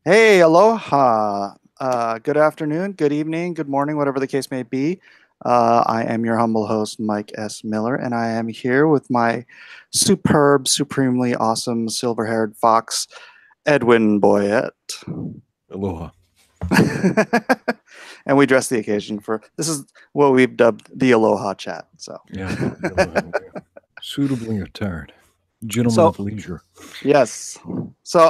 Hey, aloha. Good afternoon, good evening, good morning, whatever the case may be. I am your humble host, Mike S. Miller, and I am here with my superb, supremely awesome silver-haired fox, Edwin Boyette. Aloha. And we dress the occasion for this is what we've dubbed the Aloha Chat. So Yeah, aloha. Suitably attired. Gentlemen so of leisure. yes. So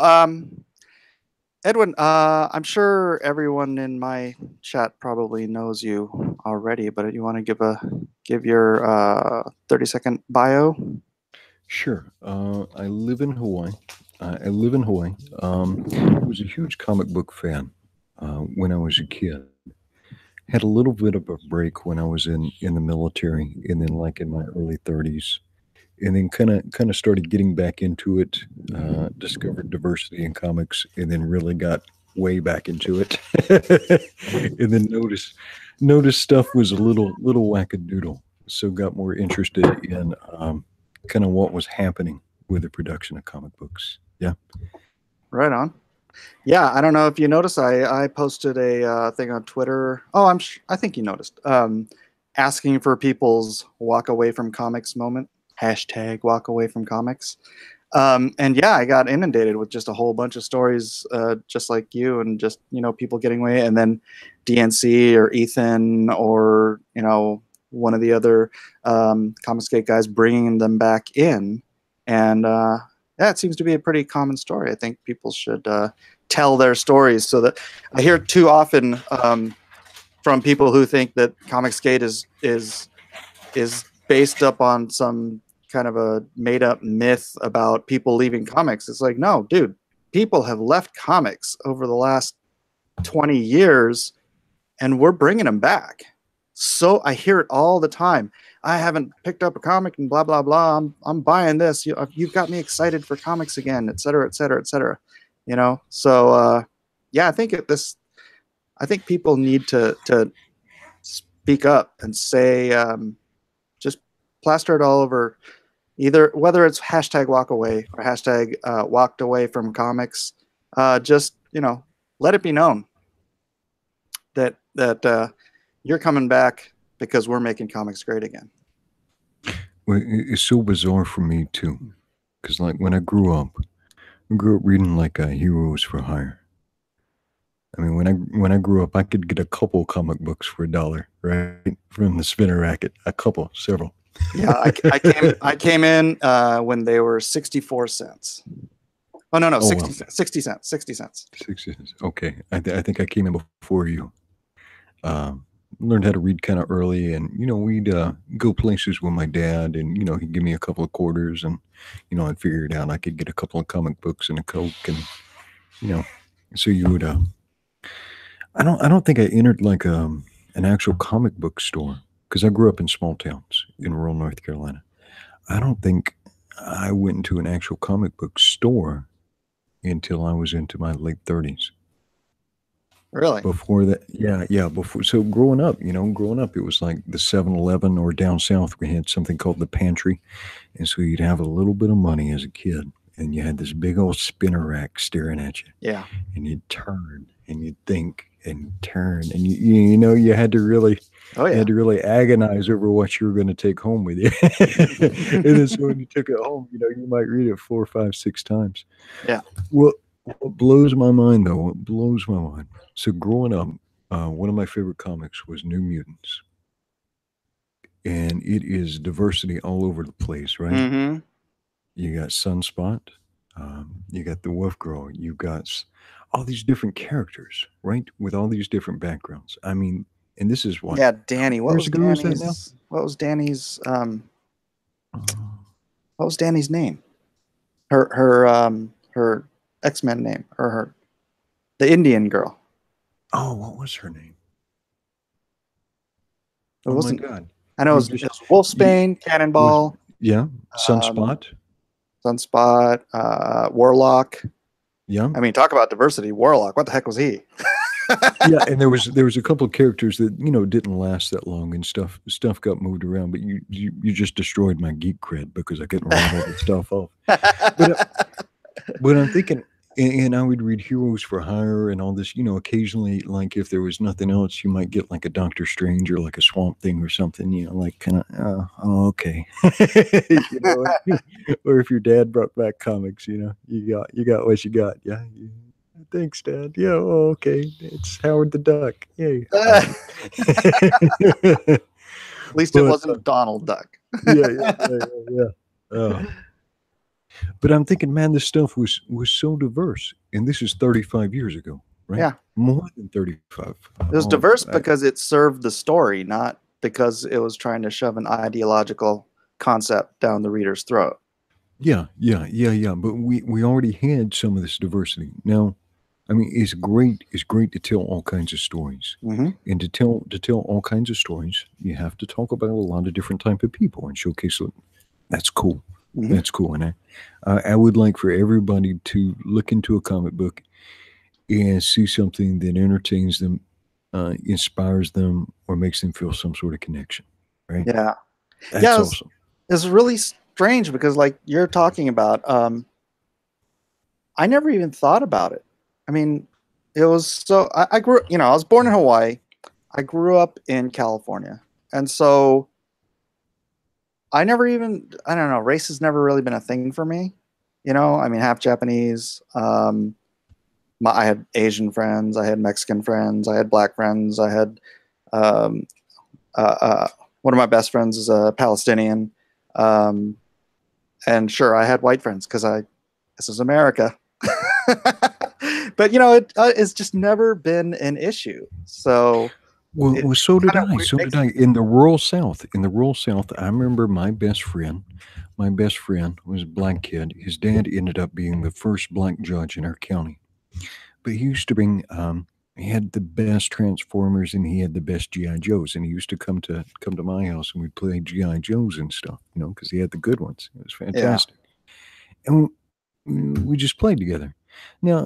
Edwin, I'm sure everyone in my chat probably knows you already, but you want to give your 30-second bio? Sure. I live in Hawaii. I live in Hawaii. I was a huge comic book fan when I was a kid. Had a little bit of a break when I was in the military, and then like in my early 30s, and then kind of started getting back into it. Discovered diversity in comics, and then really got way back into it, and then noticed stuff was a little wackadoodle. So got more interested in kind of what was happening with the production of comic books. Yeah. Right on. Yeah, I don't know if you noticed. I posted a thing on Twitter. Oh, I think you noticed. Asking for people's walk away from comics moment. Hashtag walk away from comics. And yeah, I got inundated with just a whole bunch of stories, just like you, and just people getting away, and then DNC or Ethan or one of the other Comicsgate guys bringing them back in, and yeah, it seems to be a pretty common story. I think people should tell their stories, so that I hear too often from people who think that Comicsgate is based up on some kind of a made up myth about people leaving comics. It's like, no, dude, people have left comics over the last 20 years and we're bringing them back. So I hear it all the time. I haven't picked up a comic and blah, blah, blah. I'm buying this. You've got me excited for comics again, et cetera, et cetera, et cetera. So yeah, I think people need to speak up and say, just plaster it all over, either whether it's hashtag walk away or hashtag walked away from comics. Just let it be known that you're coming back because we're making comics great again. Well, it's so bizarre for me too, because like when I grew up reading like Heroes for Hire. I mean, when I grew up, I could get a couple comic books for $1, right, from the spinner racket. A couple, several. Yeah, I came in when they were 64 cents. Oh no, 60 wow. cents, 60 cents, 60 cents. 60 cents. Okay, I think I came in before you. Learned how to read kind of early, and we'd go places with my dad, and he'd give me a couple of quarters, and I'd figure it out. I could get a couple of comic books and a Coke, and so you would. I don't think I entered like an actual comic book store because I grew up in small towns in rural North Carolina. I don't think I went into an actual comic book store until I was into my late 30s. Really? Before that, yeah. Before, so growing up, it was like the 7-Eleven, or down south, we had something called the pantry. And so you'd have a little bit of money as a kid, and you had this big old spinner rack staring at you. Yeah. And you'd turn and you'd think and turn, and you had to really. Oh, yeah. You had to really agonize over what you were going to take home with you. And then so when you took it home, you might read it 4, 5, 6 times. Yeah. Well, what blows my mind, though, what blows my mind. So growing up, one of my favorite comics was New Mutants. And it is diversity all over the place, right? Mm-hmm. You got Sunspot, you got the Wolf Girl, you got all these different characters, right? With all these different backgrounds. I mean, and this is what? Yeah, Danny. What was Danny's name? Her X-Men name, or the Indian girl. Oh, what was her name? It wasn't. My God. I know it was Wolfsbane, Cannonball. Yeah, Sunspot. Warlock. Yeah. I mean, talk about diversity. Warlock. What the heck was he? Yeah, and there was a couple of characters that didn't last that long, and stuff got moved around. But you just destroyed my geek cred because I couldn't write all the stuff off. But I'm thinking, And I would read Heroes for Hire and all this, you know, occasionally, like if there was nothing else, you might get like a Doctor Strange or like a Swamp Thing or something, you know, like kind of, oh, okay. You know, or if your dad brought back comics, you know, you got what you got. Yeah. Thanks, Dad. Yeah. Oh, okay. It's Howard the Duck. Yay. At least it wasn't Donald Duck. Yeah. But I'm thinking, man, this stuff was so diverse, and this is 35 years ago, right? Yeah, more than 35. It was diverse because it served the story, not because it was trying to shove an ideological concept down the reader's throat. Yeah. But we already had some of this diversity. Now, I mean, it's great. It's great to tell all kinds of stories, and to tell all kinds of stories, you have to talk about a lot of different type of people and showcase it. That's cool. That's cool. And I would like for everybody to look into a comic book and see something that entertains them, inspires them, or makes them feel some sort of connection. Right? Yeah. That's awesome. It's really strange because, like you're talking about, I never even thought about it. I mean, it was so I grew, you know, I was born in Hawaii. I grew up in California, and so I never even, I don't know, race has never really been a thing for me. You know, I mean, half Japanese. I had Asian friends. I had Mexican friends. I had black friends. I had one of my best friends is a Palestinian. And sure, I had white friends because this is America. But, you know, it's just never been an issue. So... Well, so did I. So did I. In the rural South, I remember my best friend was a black kid. His dad ended up being the first black judge in our county. But he used to bring, he had the best Transformers and he had the best G.I. Joes. And he used to come to my house and we'd play G.I. Joes and stuff, you know, because he had the good ones. It was fantastic. Yeah. And we just played together. Now,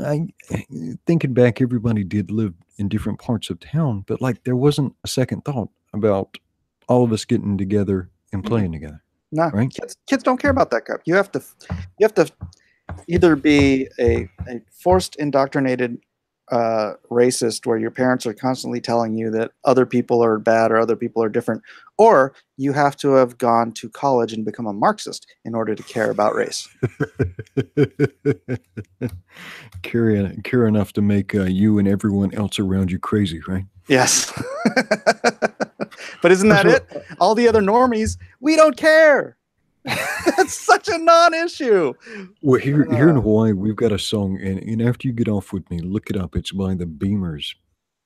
thinking back, everybody did live in different parts of town, but like there wasn't a second thought about all of us getting together and playing together. No, right? Kids don't care about that crap. You have to either be a forced indoctrinated racist where your parents are constantly telling you that other people are bad or other people are different, or you have to have gone to college and become a Marxist in order to care about race. care enough to make you and everyone else around you crazy, right? Yes. But isn't that it? All the other normies, we don't care. That's such a non-issue. Well, here in Hawaii, we've got a song, and after you get off with me, look it up. It's by the Beamers,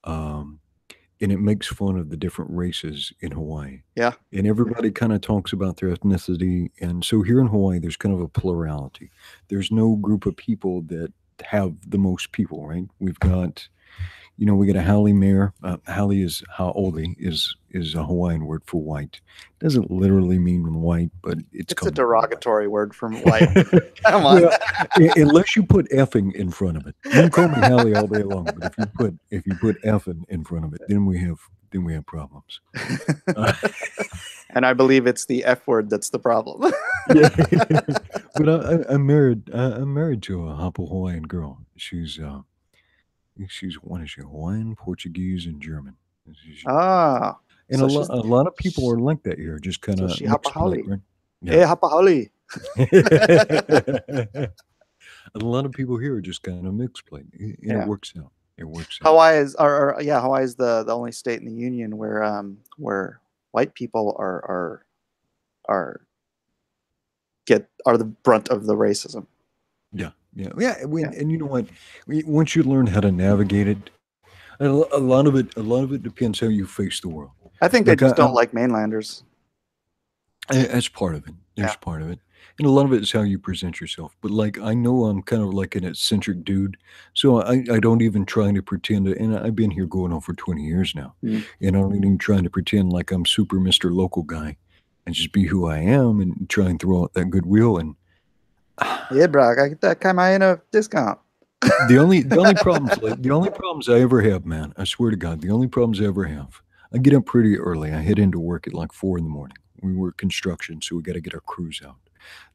and it makes fun of the different races in Hawaii. Yeah. And everybody kind of talks about their ethnicity. And so here in Hawaii, there's kind of a plurality. There's no group of people that have the most people, right? We've got, you know, we got a Haole mayor. Haole is Haole is a Hawaiian word for white. Doesn't literally mean white, but it's a derogatory word from white. Come on. Well, unless you put effing in front of it. You can call me Haole all day long, but if you put effing in front of it, then we have problems. And I believe it's the F word that's the problem. Yeah. But I'm married to a Hapu Hawaiian girl. She's what is she? Hawaiian, Portuguese, and German. And so a lot of people are like that here, just kind of. So Hapahali. Right? Yeah. Hey, Hapahali. A lot of people here are just kind of mixed plate. It works out. It works out. Hawaii is, Hawaii is the only state in the union where white people are the brunt of the racism. Yeah. And you know what? Once you learn how to navigate it, a lot of it depends how you face the world. I think they just don't like mainlanders. That's part of it. There's part of it. And a lot of it is how you present yourself. But like, I know I'm kind of like an eccentric dude. So I don't even try to pretend and I've been here going on for 20 years now. And I don't even try to pretend like I'm super Mr. Local guy and just be who I am and try and throw out that goodwill. And yeah, bro, I get that kind of discount. The only problems I ever have, man, I swear to God, the only problems I ever have, I get up pretty early. I head into work at like 4 in the morning. We work construction, so we got to get our crews out.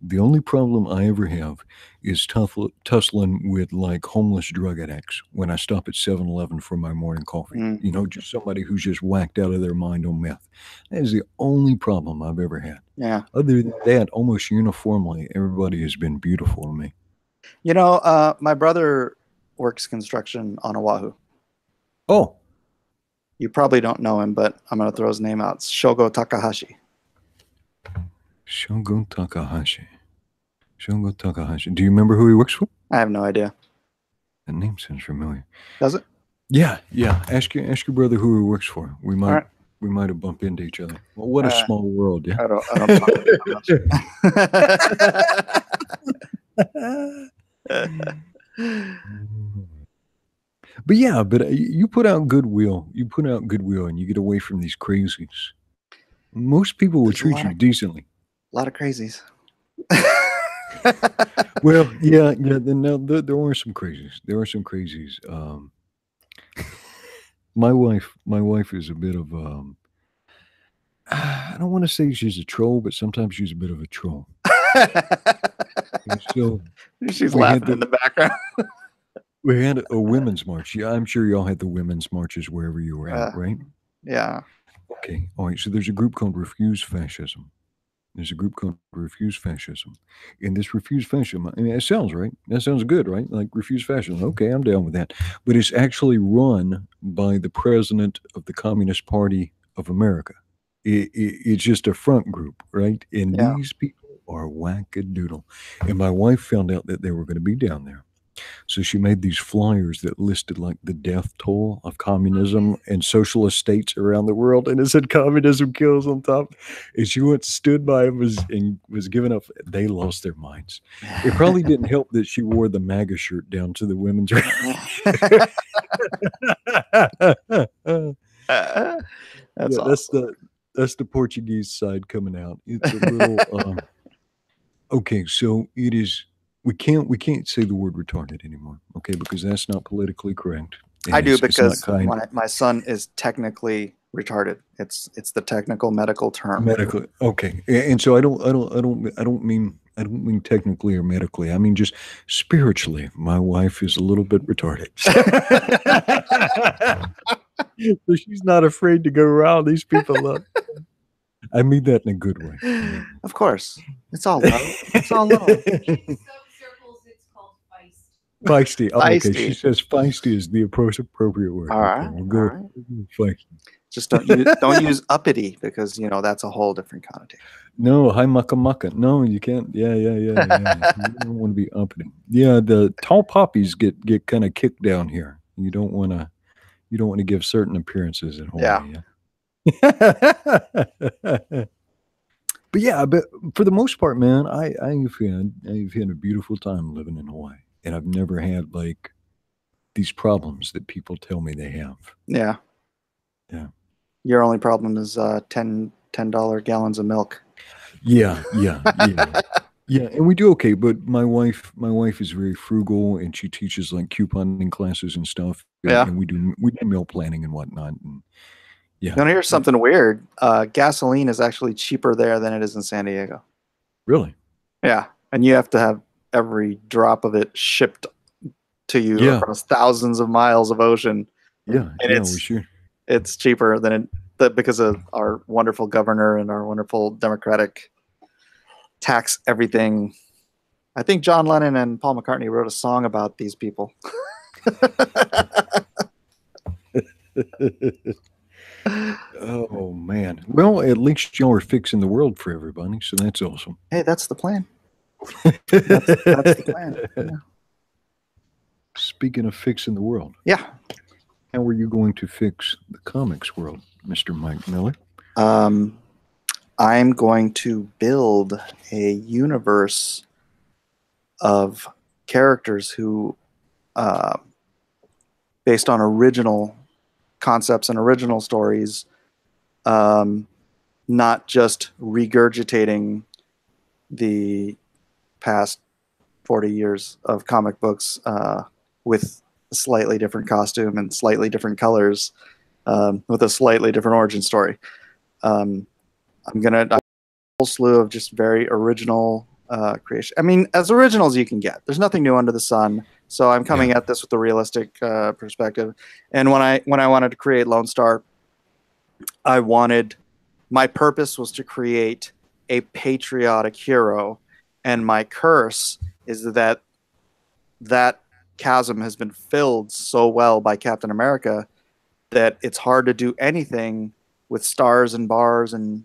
The only problem I ever have is tussling with like homeless drug addicts when I stop at 7-Eleven for my morning coffee. Mm. You know, just somebody who's just whacked out of their mind on meth. That is the only problem I've ever had. Yeah. Other than that, almost uniformly, everybody has been beautiful to me. You know, my brother works construction on Oahu. Oh, You probably don't know him, but I'm going to throw his name out. It's Shogo Takahashi. Shogo Takahashi. Shogo Takahashi. Do you remember who he works for? I have no idea. That name sounds familiar. Does it? Yeah, yeah. Ask your brother who he works for. We might right. we might have bumped into each other. Well, what a small world, yeah. I don't talk that much. But yeah, you put out goodwill. You put out goodwill, and you get away from these crazies. Most people will treat you decently. A lot of crazies. Well, yeah. No, there are some crazies. There are some crazies. My wife is a bit of I don't want to say she's a troll, but sometimes she's a bit of a troll. So she's laughing in the background. We had a women's march. Yeah, I'm sure y'all had the women's marches wherever you were at, right? Yeah. Okay. All right. So there's a group called Refuse Fascism. There's a group called Refuse Fascism. And this Refuse Fascism, I mean, it sounds right. That sounds good, right? Like Refuse Fascism. Okay, I'm down with that. But it's actually run by the president of the Communist Party of America. It's just a front group, right? And these people are wackadoodle. And my wife found out that they were going to be down there. So she made these flyers that listed like the death toll of communism and socialist states around the world, and it said "communism kills" on top. And she went, stood by him, was giving up. They lost their minds. It probably didn't help that she wore the MAGA shirt down to the women's. That's the Portuguese side coming out. It's a little okay. So it is. We can't say the word retarded anymore, okay? Because that's not politically correct. I do, because my son is technically retarded. It's the technical medical term. Medically, okay. And so I don't mean technically or medically. I mean just spiritually. My wife is a little bit retarded. So she's not afraid to go around these people up. I mean that in a good way. Of course. It's all love. It's all love. Feisty. Oh, okay. She says feisty is the appropriate word. All right. Okay, we'll go feisty. Just don't use uppity, because that's a whole different connotation. No, hi mucka mucka. No, you can't. Yeah. You don't want to be uppity. Yeah, the tall poppies get kind of kicked down here. You don't want to give certain appearances at Hawaii. Yeah. But for the most part, man, I've had a beautiful time living in Hawaii. And I've never had like these problems that people tell me they have. Yeah. Yeah. Your only problem is $10 gallons of milk. Yeah. Yeah, and we do okay, but my wife is very frugal, and she teaches like couponing classes and stuff. Yeah. And we do meal planning and whatnot. And yeah. You want to hear something weird? Gasoline is actually cheaper there than it is in San Diego. Really? Yeah. And you have to have every drop of it shipped to you across thousands of miles of ocean. Yeah, and it's cheaper than because of our wonderful governor and our wonderful democratic tax everything. I think John Lennon and Paul McCartney wrote a song about these people. Oh man. Well, at least y'all are fixing the world for everybody, so that's awesome. Hey, that's the plan. That's the plan. Yeah. Speaking of fixing the world, how are you going to fix the comics world, Mr. Mike Miller? I'm going to build a universe of characters who, based on original concepts and original stories, not just regurgitating the past 40 years of comic books with a slightly different costume and slightly different colors, with a slightly different origin story. I'm gonna a whole slew of just very original creation. I mean, as original as you can get. There's nothing new under the sun. So I'm coming at this with a realistic perspective. And when I wanted to create Lone Star, my purpose was to create a patriotic hero, and my curse is that chasm has been filled so well by Captain America that it's hard to do anything with stars and bars and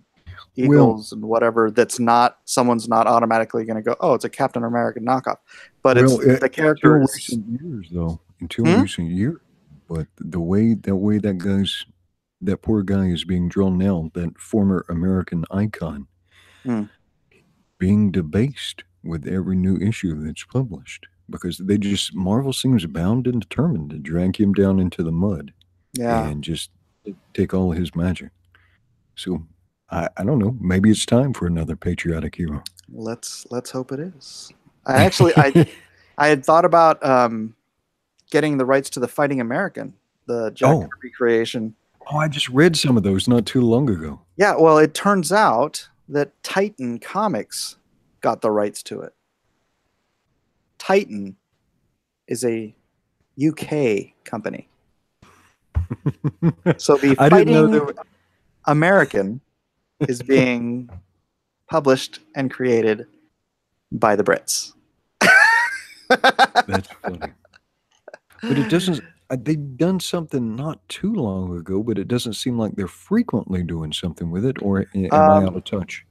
eagles and whatever that's not, someone's not automatically going to go, oh, it's a Captain America knockoff. But it's the character until recent years, though. Until recent years. But the way that poor guy is being drawn now, that former American icon, being debased with every new issue that's published, because Marvel seems bound and determined to drag him down into the mud and just take all his magic. So I don't know, maybe it's time for another patriotic hero. Let's hope it is. I had thought about getting the rights to the Fighting American, the Jack Kirby creation. Oh, I just read some of those not too long ago. Yeah, well, it turns out that Titan Comics got the rights to it. Titan is a UK company. So the Fighting American is being published and created by the Brits. That's funny. But it doesn't, they've done something not too long ago, but it doesn't seem like they're frequently doing something with it, or am I out of touch?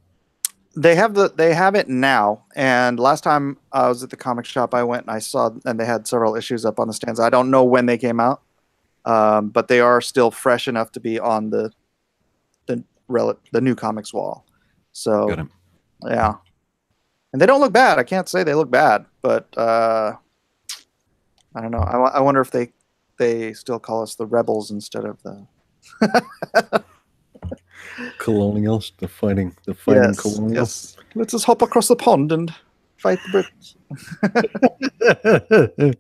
They have it now, and last time I was at the comic shop, I went and I saw, and they had several issues up on the stands. I don't know when they came out, but they are still fresh enough to be on the new comics wall. So yeah, and they don't look bad. I can't say they look bad, but I don't know. I wonder if they still call us the Rebels instead of the Colonials, the fighting Colonials. Yes. Let's just hop across the pond and fight the Brits.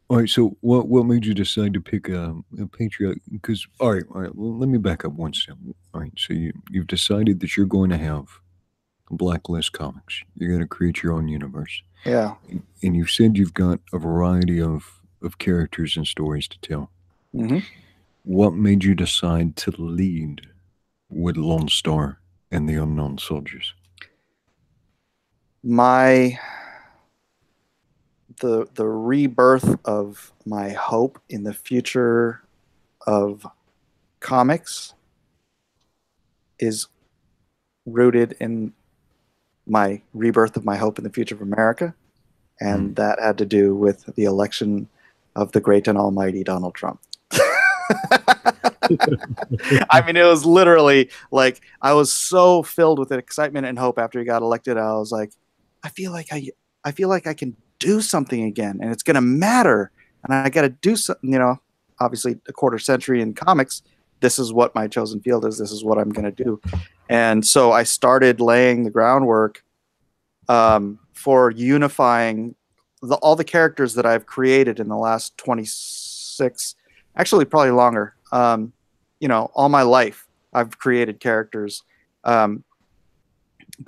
All right, so what made you decide to pick a patriot? Because all right, well, let me back up one step. All right, so you've decided that you're going to have Blacklist comics. You're going to create your own universe. Yeah. And you've said you've got a variety of characters and stories to tell. What made you decide to lead with Lone Star and the Unknown Soldiers? The rebirth of my hope in the future of comics is rooted in my rebirth of my hope in the future of America, and that had to do with the election of the great and almighty Donald Trump. I mean, it was literally like I was so filled with excitement and hope after he got elected. I was like, I feel like I can do something again, and it's gonna matter, and I got to do something. You know, obviously, a quarter century in comics, this is what my chosen field is. This is what I'm gonna do, and so I started laying the groundwork for unifying all the characters that I've created in the last 26, actually probably longer. You know, all my life I've created characters, but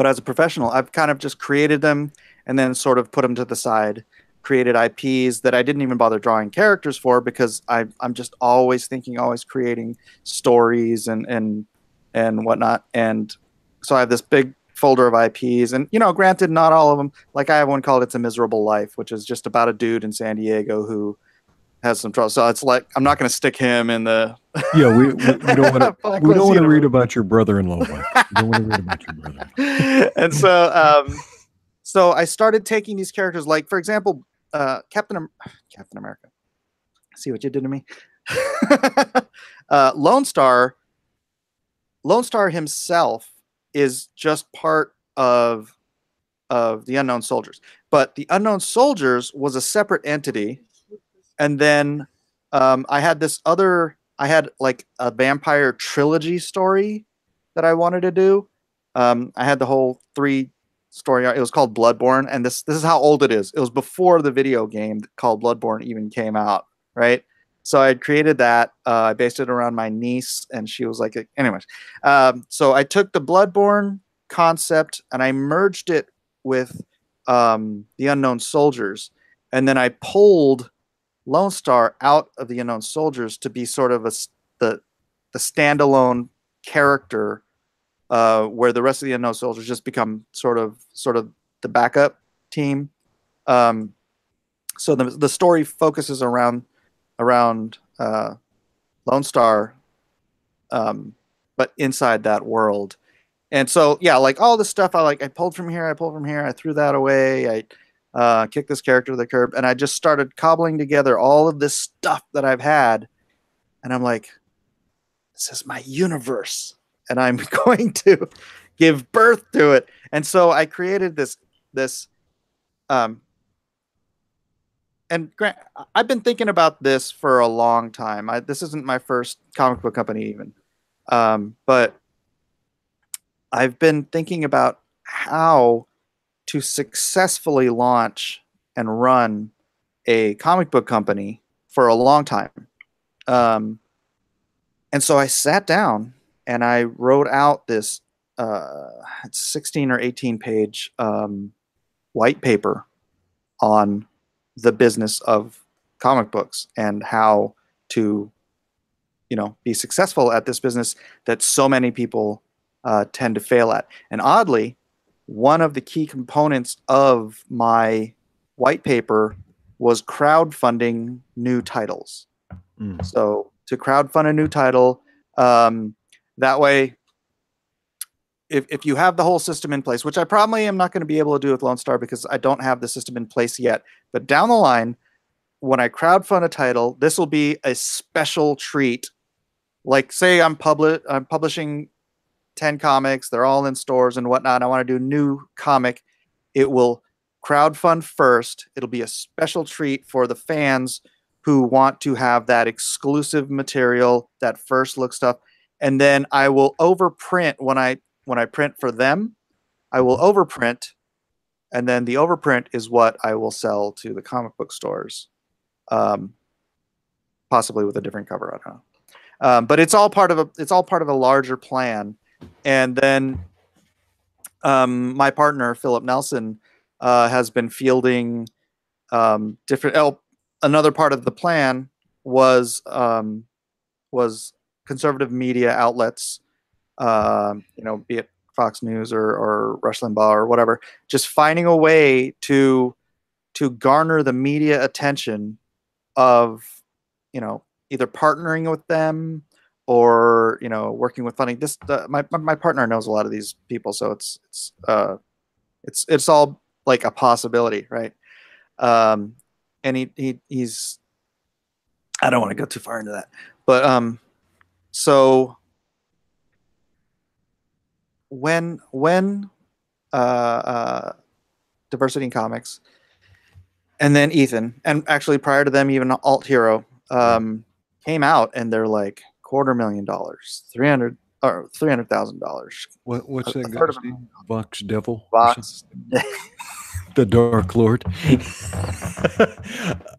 as a professional, I've kind of just created them and then sort of put them to the side, created IPs that I didn't even bother drawing characters for, because I'm just always thinking, always creating stories and whatnot. And so I have this big folder of IPs, and, you know, granted, not all of them. Like I have one called It's a Miserable Life, which is just about a dude in San Diego who has some trouble. So it's like, I'm not going to stick him in the... Yeah, we don't want to read about your brother-in-law. We don't want to read about your brother. And so... So I started taking these characters, like, for example, Captain America. See what you did to me? Lone Star himself is just part of the Unknown Soldiers. But the Unknown Soldiers was a separate entity. And then I had like a vampire trilogy story that I wanted to do. I had the whole 3 story. It was called Bloodborne, and this is how old it is. It was before the video game called Bloodborne even came out, right? So I created that. I based it around my niece, and she was like, anyways. So I took the Bloodborne concept and I merged it with the Unknown Soldiers, and then I pulled Lone Star out of the Unknown Soldiers to be sort of the standalone character, where the rest of the Unknown Soldiers just become sort of the backup team. So the story focuses around Lone Star, but inside that world. And so, yeah, like all the stuff I pulled from here, I threw that away, I kicked this character to the curb, and I just started cobbling together all of this stuff that I've had, and I'm like, this is my universe, and I'm going to give birth to it. And so I created this, and Grant, I've been thinking about this for a long time. This isn't my first comic book company even, but I've been thinking about how to successfully launch and run a comic book company for a long time. And so I sat down and I wrote out this 16 or 18 page white paper on the business of comic books and how to, be successful at this business that so many people tend to fail at. And oddly, one of the key components of my white paper was crowdfunding new titles. So to crowdfund a new title, that way, if you have the whole system in place, which I probably am not going to be able to do with Lone Star because I don't have the system in place yet, but down the line, when I crowdfund a title, this will be a special treat. Like, say I'm publishing 10 comics, they're all in stores and whatnot, I want to do a new comic. It will crowdfund first. It'll be a special treat for the fans who want to have that exclusive material, that first look stuff. And then I will overprint when I print for them. I will overprint, and then the overprint is what I will sell to the comic book stores, possibly with a different cover. I don't know. But it's all part of a larger plan. And then my partner Philip Nelson has been fielding different. Another part of the plan was conservative media outlets, be it Fox News or Rush Limbaugh or whatever, just finding a way to garner the media attention of, either partnering with them or, working with funding. My partner knows a lot of these people, so it's all like a possibility, right? And he's, I don't want to go too far into that, but so when Diversity in Comics, and then Ethan, and actually prior to them, even Alt Hero came out, and they're like $250,000, $300,000. What's that guy's name? Vox Devil? Vox. The Dark Lord.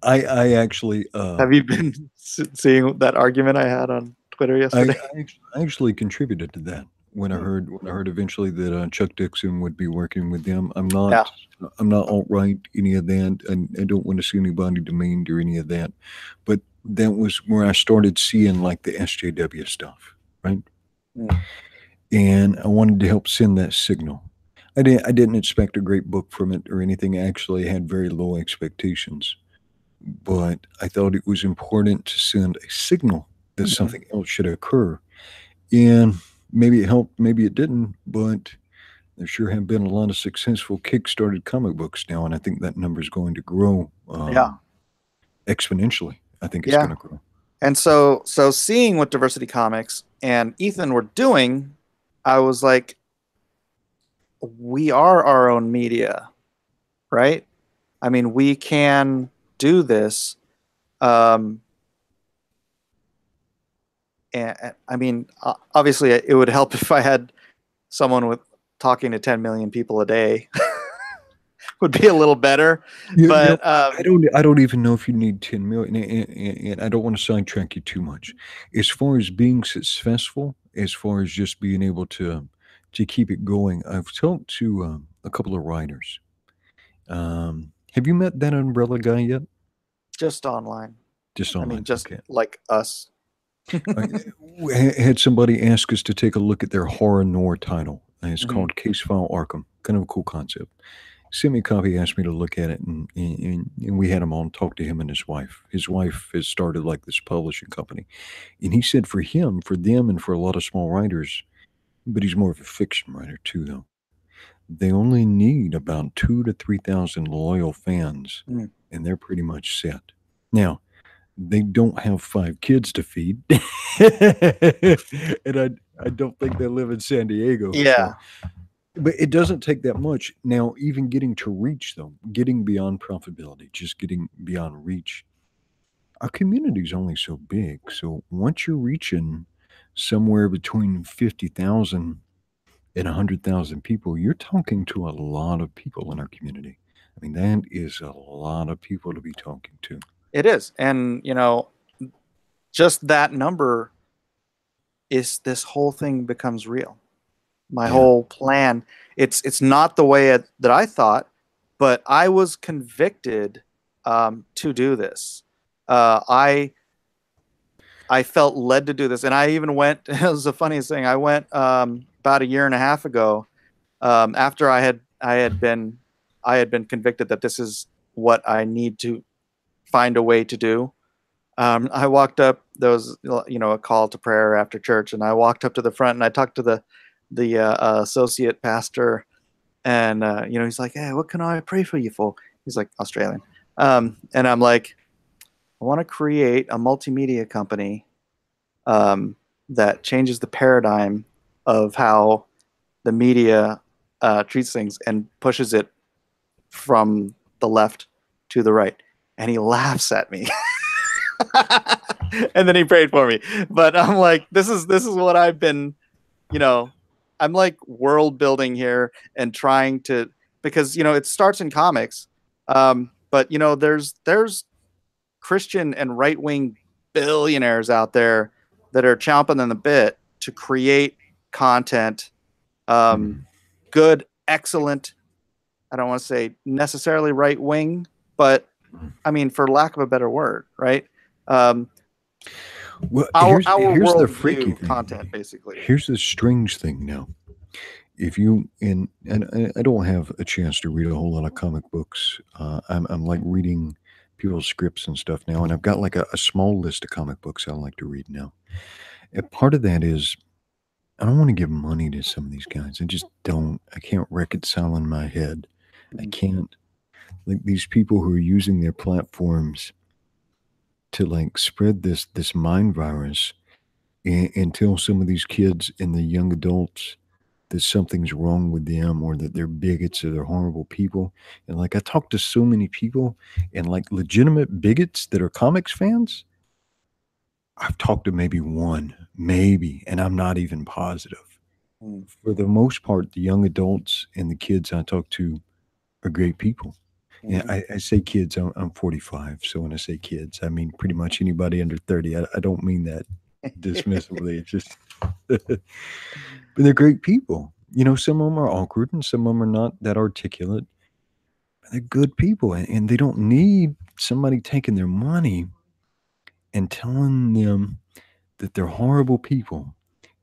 I actually have you been seeing that argument I had on Twitter yesterday? I actually contributed to that when I heard eventually that Chuck Dixon would be working with them. I'm not alt-right, any of that, and I don't want to see anybody demeaned or any of that. But that was where I started seeing like the SJW stuff, right? And I wanted to help send that signal. I didn't expect a great book from it or anything. I actually had very low expectations, but I thought it was important to send a signal that something else should occur. And maybe it helped, maybe it didn't, but there sure have been a lot of successful Kickstarted comic books now, and I think that number is going to grow exponentially. I think it's going to grow. And so seeing what Diversity Comics and Ethan were doing, I was like, we are our own media, right? I mean, we can do this. And I mean, obviously, it would help if I had someone with talking to 10 million people a day. Would be a little better, but I don't even know if you need 10 million, and I don't want to sidetrack you too much. As far as being successful, as far as just being able to keep it going, I've talked to a couple of writers. Have you met that umbrella guy yet? Just online. Just I mean, online. just Okay. like us. We had somebody ask us to take a look at their horror noir title. It's Mhm. called Case File Arkham. Kind of a cool concept. Sent me a copy, asked me to look at it, and we had him on, talk to him and his wife. His wife has started like this publishing company. And he said for him, for them, and for a lot of small writers, but he's more of a fiction writer too, though, they only need about 2,000 to 3,000 loyal fans, Mm. and they're pretty much set. Now, they don't have 5 kids to feed, and I don't think they live in San Diego. Yeah. So. But it doesn't take that much. Now, even getting to reach, though, getting beyond profitability, just getting beyond reach, our community is only so big. So once you're reaching somewhere between 50,000 and 100,000 people, you're talking to a lot of people in our community. I mean, that is a lot of people to be talking to. It is. And, you know, just that number is this whole thing becomes real. My whole plan. It's not the way that I thought, but I was convicted to do this. I felt led to do this, and I even went. It was the funniest thing. I went about a year and a half ago, after I had been convicted that this is what I need to find a way to do. I walked up. There was, you know, a call to prayer after church, and I walked up to the front and I talked to the associate pastor, and you know, he's like, "Hey, what can I pray for you for?" He's like Australian, and I'm like, "I want to create a multimedia company that changes the paradigm of how the media treats things and pushes it from the left to the right." And he laughs at me. And then he prayed for me. But I'm like, this is what I've been, you know, I'm like world building here and trying to, because, you know, it starts in comics. But you know, there's Christian and right wing billionaires out there that are chomping on the bit to create content, good, excellent. I don't want to say necessarily right wing, but I mean, for lack of a better word, right? Well, Our here's the freaky worldview thing. content, basically. Here's the strange thing now. If you and I don't have a chance to read a whole lot of comic books. I'm like reading people's scripts and stuff now, and I've got like a small list of comic books I like to read now. And part of that is I don't want to give money to some of these guys. I just don't. I can't reconcile in my head. I can't. Like these people who are using their platforms to like spread this mind virus and tell some of these kids and the young adults that something's wrong with them or that they're bigots or they're horrible people. And like I talk to so many people and like legitimate bigots that are comics fans. I've talked to maybe one, maybe, and I'm not even positive. For the most part, the young adults and the kids I talk to are great people. Yeah, I say kids. I'm 45, so when I say kids, I mean pretty much anybody under 30. I don't mean that dismissively. It's just, but they're great people. You know, some of them are awkward and some of them are not that articulate. But they're good people, and they don't need somebody taking their money and telling them that they're horrible people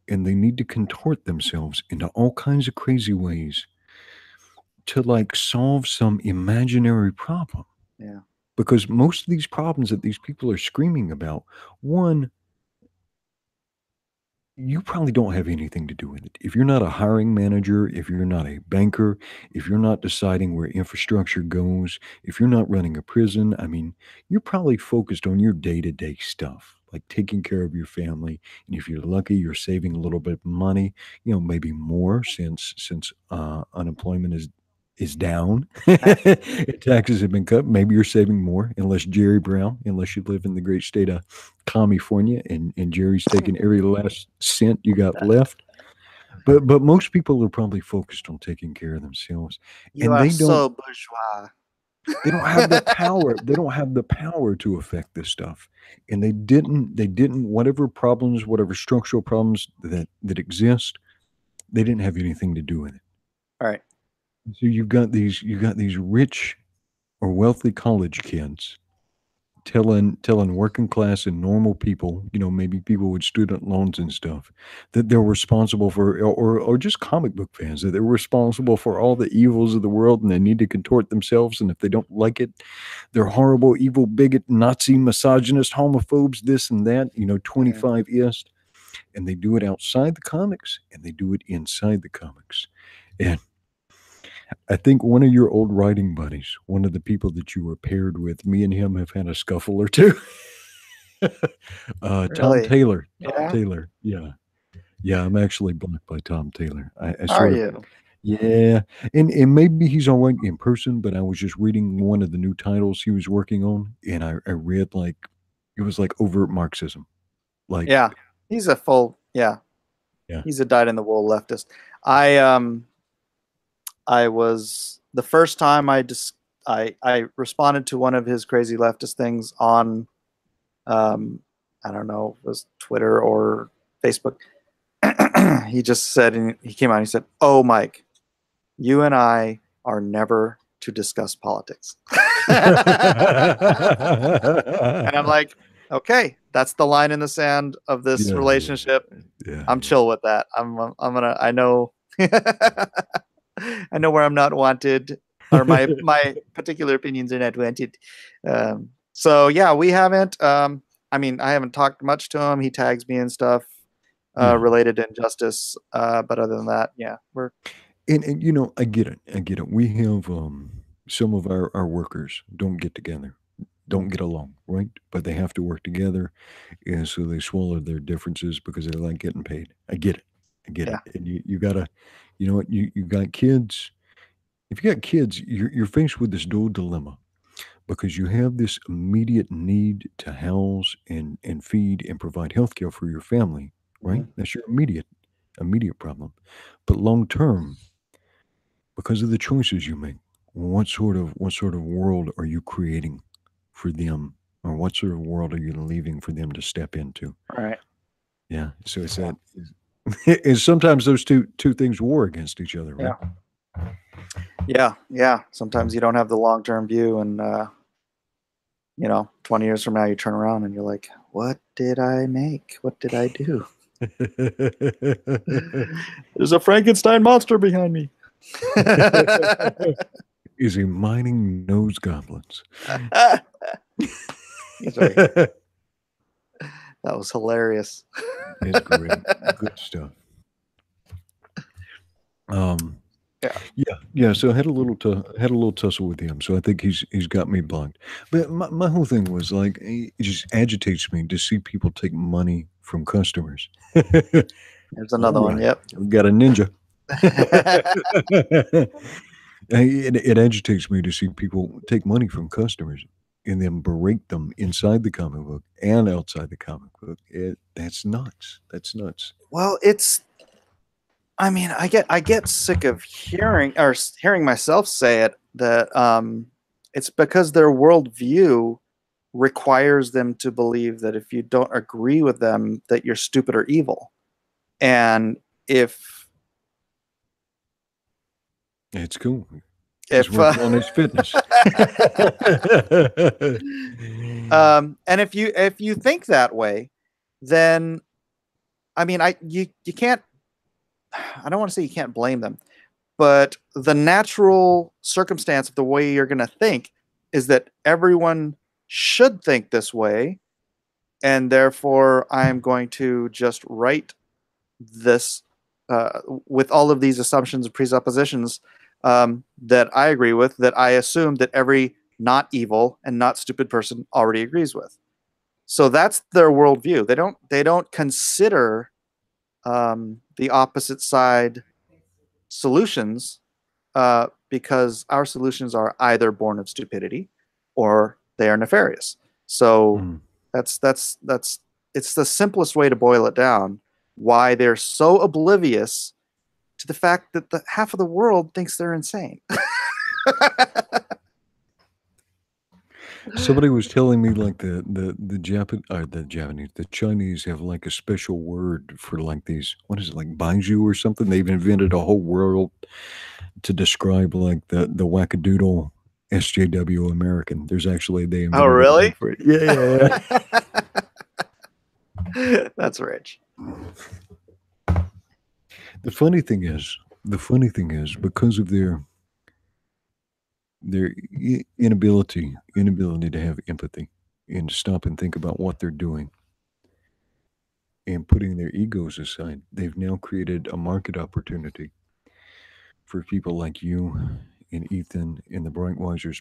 and they need to contort themselves into all kinds of crazy ways to like solve some imaginary problem. Yeah. Because most of these problems that these people are screaming about, one, you probably don't have anything to do with it. If you're not a hiring manager, if you're not a banker, if you're not deciding where infrastructure goes, if you're not running a prison, I mean, you're probably focused on your day-to-day stuff, like taking care of your family. And if you're lucky, you're saving a little bit of money, you know, maybe more since unemployment is down. Taxes have been cut. Maybe you're saving more, unless Jerry Brown, unless you live in the great state of California and Jerry's taking every last cent you got left. But most people are probably focused on taking care of themselves. You And are they don't so bourgeois. they don't have the power. They don't have the power to affect this stuff. And they didn't whatever problems, whatever structural problems that exist, they didn't have anything to do with it. All right. So you've got these rich or wealthy college kids telling working class and normal people, maybe people with student loans and stuff, that they're responsible for, or just comic book fans, that they're responsible for all the evils of the world and they need to contort themselves. And if they don't like it, they're horrible, evil, bigot, Nazi, misogynist, homophobes, this and that, 25 ist. And they do it outside the comics and they do it inside the comics. And I think one of your old writing buddies, one of the people that you were paired with, me and him have had a scuffle or two. Tom Really? Taylor. Tom Yeah. Taylor. Yeah. Yeah, I'm actually blocked by Tom Taylor. I Are sort of, you? yeah. And maybe he's all right in person, but I was just reading one of the new titles he was working on, and I read like, it was like overt Marxism. Like, Yeah. He's a full, yeah. yeah. He's a dyed-in-the-wool leftist. I was the first time I responded to one of his crazy leftist things on I don't know, it was Twitter or Facebook. He just said, and he came out and he said, "Oh, Mike, you and I are never to discuss politics." And I'm like, okay, that's the line in the sand of this Yeah, relationship. yeah, I'm chill with that. I know I know where I'm not wanted, or my particular opinions are not wanted. So yeah, we haven't. I mean, I haven't talked much to him. He tags me and stuff yeah. related to injustice. But other than that, yeah, we're And I get it. I get it. We have some of our workers don't get together, don't get along, right? But they have to work together, and so they swallow their differences because they like getting paid. I get it. I get yeah. it. And you gotta, you know what? You got kids. If you got kids, you're faced with this dual dilemma because you have this immediate need to house and feed and provide healthcare for your family, right? Mhm. That's your immediate problem. But long term, because of the choices you make, what sort of world are you creating for them, or what sort of world are you leaving for them to step into? All right. Yeah, so it's Yeah. that. And sometimes those two things war against each other, right? Yeah. Yeah. Yeah. Sometimes you don't have the long term view, and 20 years from now, you turn around and you're like, "What did I make? What did I do?" There's a Frankenstein monster behind me. Is he mining nose goblins? That's right. That was hilarious. It's great, good stuff. Um, Yeah. yeah. So I had a little tussle with him. So I think he's got me blocked. But my whole thing was like, it just agitates me to see people take money from customers. There's another All one. right, Yep. we got a ninja. It agitates me to see people take money from customers and then berate them inside the comic book and outside the comic book. That's nuts. That's nuts. Well, I mean, I get sick of hearing myself say it, that it's because their worldview requires them to believe that if you don't agree with them, that you're stupid or evil. And if It's cool. He's if working on his fitness. and if you think that way, then I mean, you can't. I don't want to say you can't blame them, but the natural circumstance of the way you're going to think is that everyone should think this way, and therefore I'm going to just write this with all of these assumptions and presuppositions that I agree with, that I assume that every not evil and not stupid person already agrees with. So that's their worldview. They don't consider the opposite side solutions, because our solutions are either born of stupidity or they are nefarious. So Mm. that's it's the simplest way to boil it down. Why they're so oblivious to the fact that the half of the world thinks they're insane. Somebody was telling me like the Chinese have like a special word for like these, what is it, like baiju or something? They've invented a whole world to describe like the wackadoodle SJW American. There's actually, they Oh, invented a really? word for it. Yeah, yeah. That's rich. The funny thing is, because of their inability to have empathy and to stop and think about what they're doing and putting their egos aside, they've now created a market opportunity for people like you and Ethan and the Brightwisers,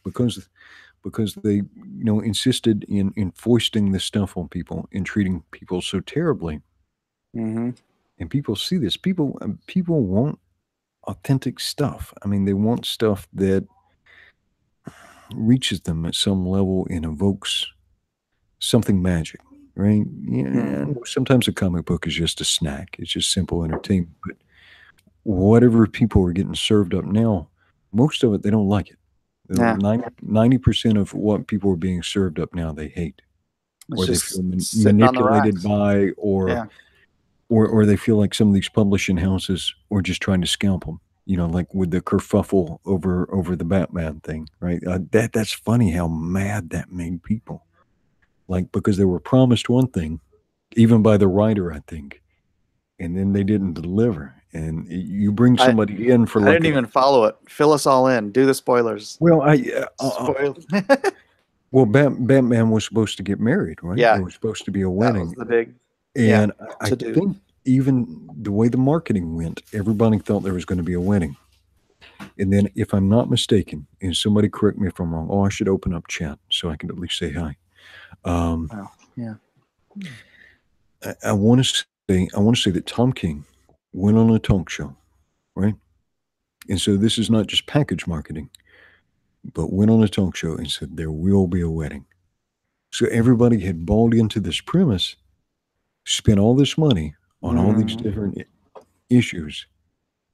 because they, insisted in foisting this stuff on people and treating people so terribly. Mm-hmm. And people see this. People want authentic stuff. I mean, they want stuff that reaches them at some level and evokes something magic, right? Yeah, sometimes a comic book is just a snack. It's just simple entertainment. But whatever people are getting served up now, most of it, they don't like it. Yeah. 90% of what people are being served up now, they hate. It's Or they just feel sitting on the manipulated racks. by, or they feel like some of these publishing houses are just trying to scalp them. Like with the kerfuffle over the Batman thing, right? That's funny how mad that made people. Like, because they were promised one thing, even by the writer, I think, and then they didn't deliver. And you bring somebody in for I didn't even follow it. Fill us all in. Do the spoilers. Well, well, Batman was supposed to get married, right? Yeah. There was supposed to be a wedding. That was the big, and I think even the way the marketing went, everybody thought there was going to be a wedding. And then, if I'm not mistaken, and somebody correct me if I'm wrong, I should open up chat so I can at least say hi. Yeah. I want to say that Tom King went on a talk show, right? And so this is not just package marketing, but went on a talk show and said there will be a wedding. So everybody had bought into this premise, spent all this money on all these different issues,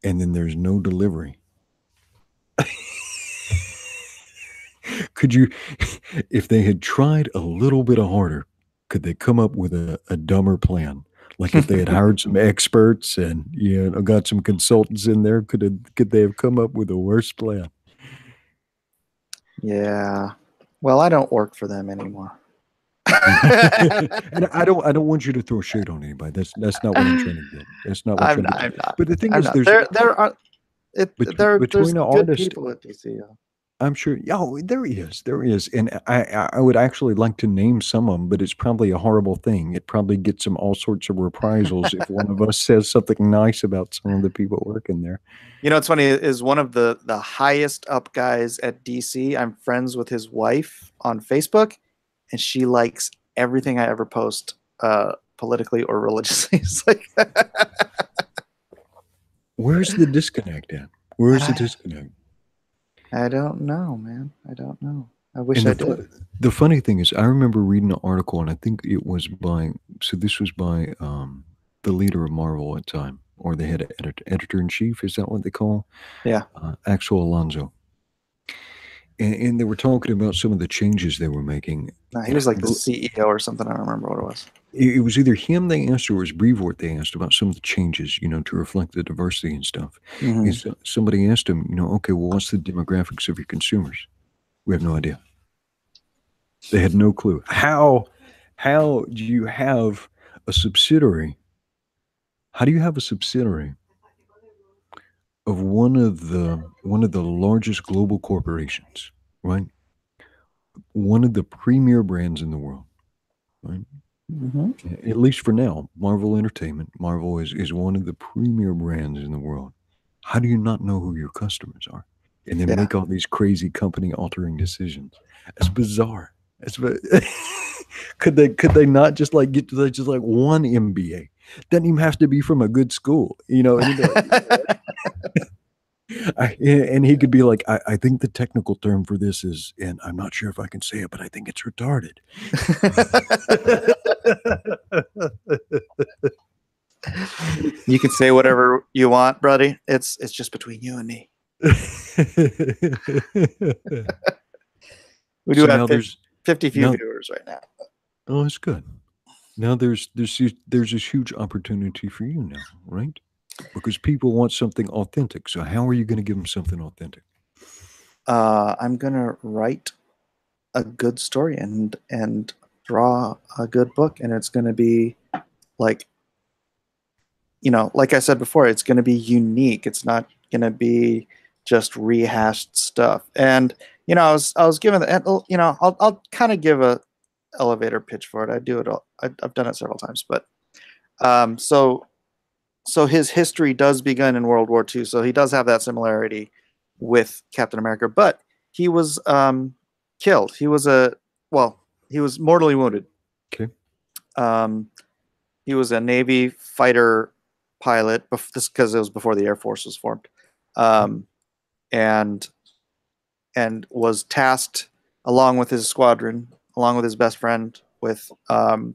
and then there's no delivery. Could you, if they had tried a little bit harder, could they come up with a dumber plan? Like if they had hired some experts and got some consultants in there, could they have come up with a worse plan? Yeah. Well, I don't work for them anymore. And I don't want you to throw shade on anybody. That's not what I'm trying to get. That's not what I'm trying to get. But the thing is, there's good people at DC. I'm sure. Yeah, there is. And I would actually like to name some of them, but it's probably a horrible thing. It probably gets them all sorts of reprisals if one of us says something nice about some of the people working there. You know, what's funny is one of the highest up guys at DC. I'm friends with his wife on Facebook, and she likes everything I ever post politically or religiously. It's like, where's the disconnect at? Where's the disconnect? I don't know, man. I don't know. I wish I did. The funny thing is, I remember reading an article, and I think it was this was by the leader of Marvel at the time, or the head editor-in-chief, is that what they call? Yeah. Axel Alonso. And they were talking about some of the changes they were making. No, he was like the CEO or something. I don't remember what it was. It was either him they asked or it was Brevoort they asked about some of the changes, to reflect the diversity and stuff. And so somebody asked him, okay, well, what's the demographics of your consumers? We have no idea. They had no clue. How do you have a subsidiary? How do you have a subsidiary of one of the largest global corporations, right? One of the premier brands in the world, right? At least for now, Marvel Entertainment. Marvel is one of the premier brands in the world. How do you not know who your customers are, and then make all these crazy company-altering decisions? It's bizarre. Could they not just like get to just like one MBA? Doesn't even have to be from a good school, and he could be like, I think the technical term for this is, and I'm not sure if I can say it, but I think it's retarded. You can say whatever you want, buddy. It's just between you and me. We do have 50 few Now, viewers right now. oh, that's good. Now there's this huge opportunity for you now, right? Because people want something authentic. So how are you going to give them something authentic? I'm gonna write a good story and draw a good book, and it's gonna be like, you know, like I said before, it's gonna be unique. It's not gonna be just rehashed stuff. And you know, I was given the, you know, I'll kind of give a elevator pitch for it. I do it all. I've done it several times, but so his history does begin in World War II. So he does have that similarity with Captain America, but he was killed. He was he was mortally wounded. Okay. He was a Navy fighter pilot. This because it was before the Air Force was formed, and was tasked along with his squadron, along with his best friend, with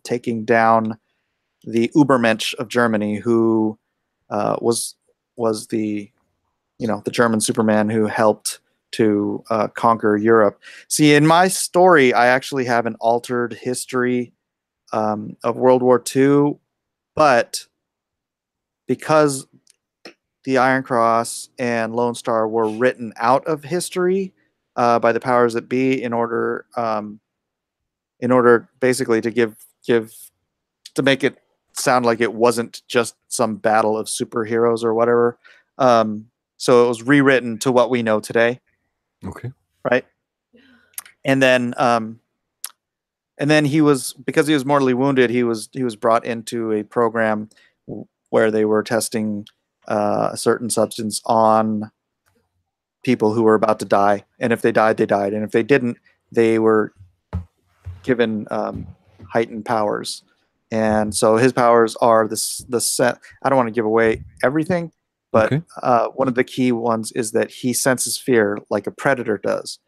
taking down the Übermensch of Germany, who was the, you know, the German Superman who helped to conquer Europe. See, in my story, I actually have an altered history of World War II, but because the Iron Cross and Lone Star were written out of history by the powers that be in order basically to give to make it sound like it wasn't just some battle of superheroes or whatever. So it was rewritten to what we know today. Okay. Right. And then he was, because he was mortally wounded, he was brought into a program where they were testing a certain substance on people who were about to die. And if they died, they died. And if they didn't, they were given heightened powers. And so his powers are the set. I don't want to give away everything, but okay. One of the key ones is that he senses fear like a predator does.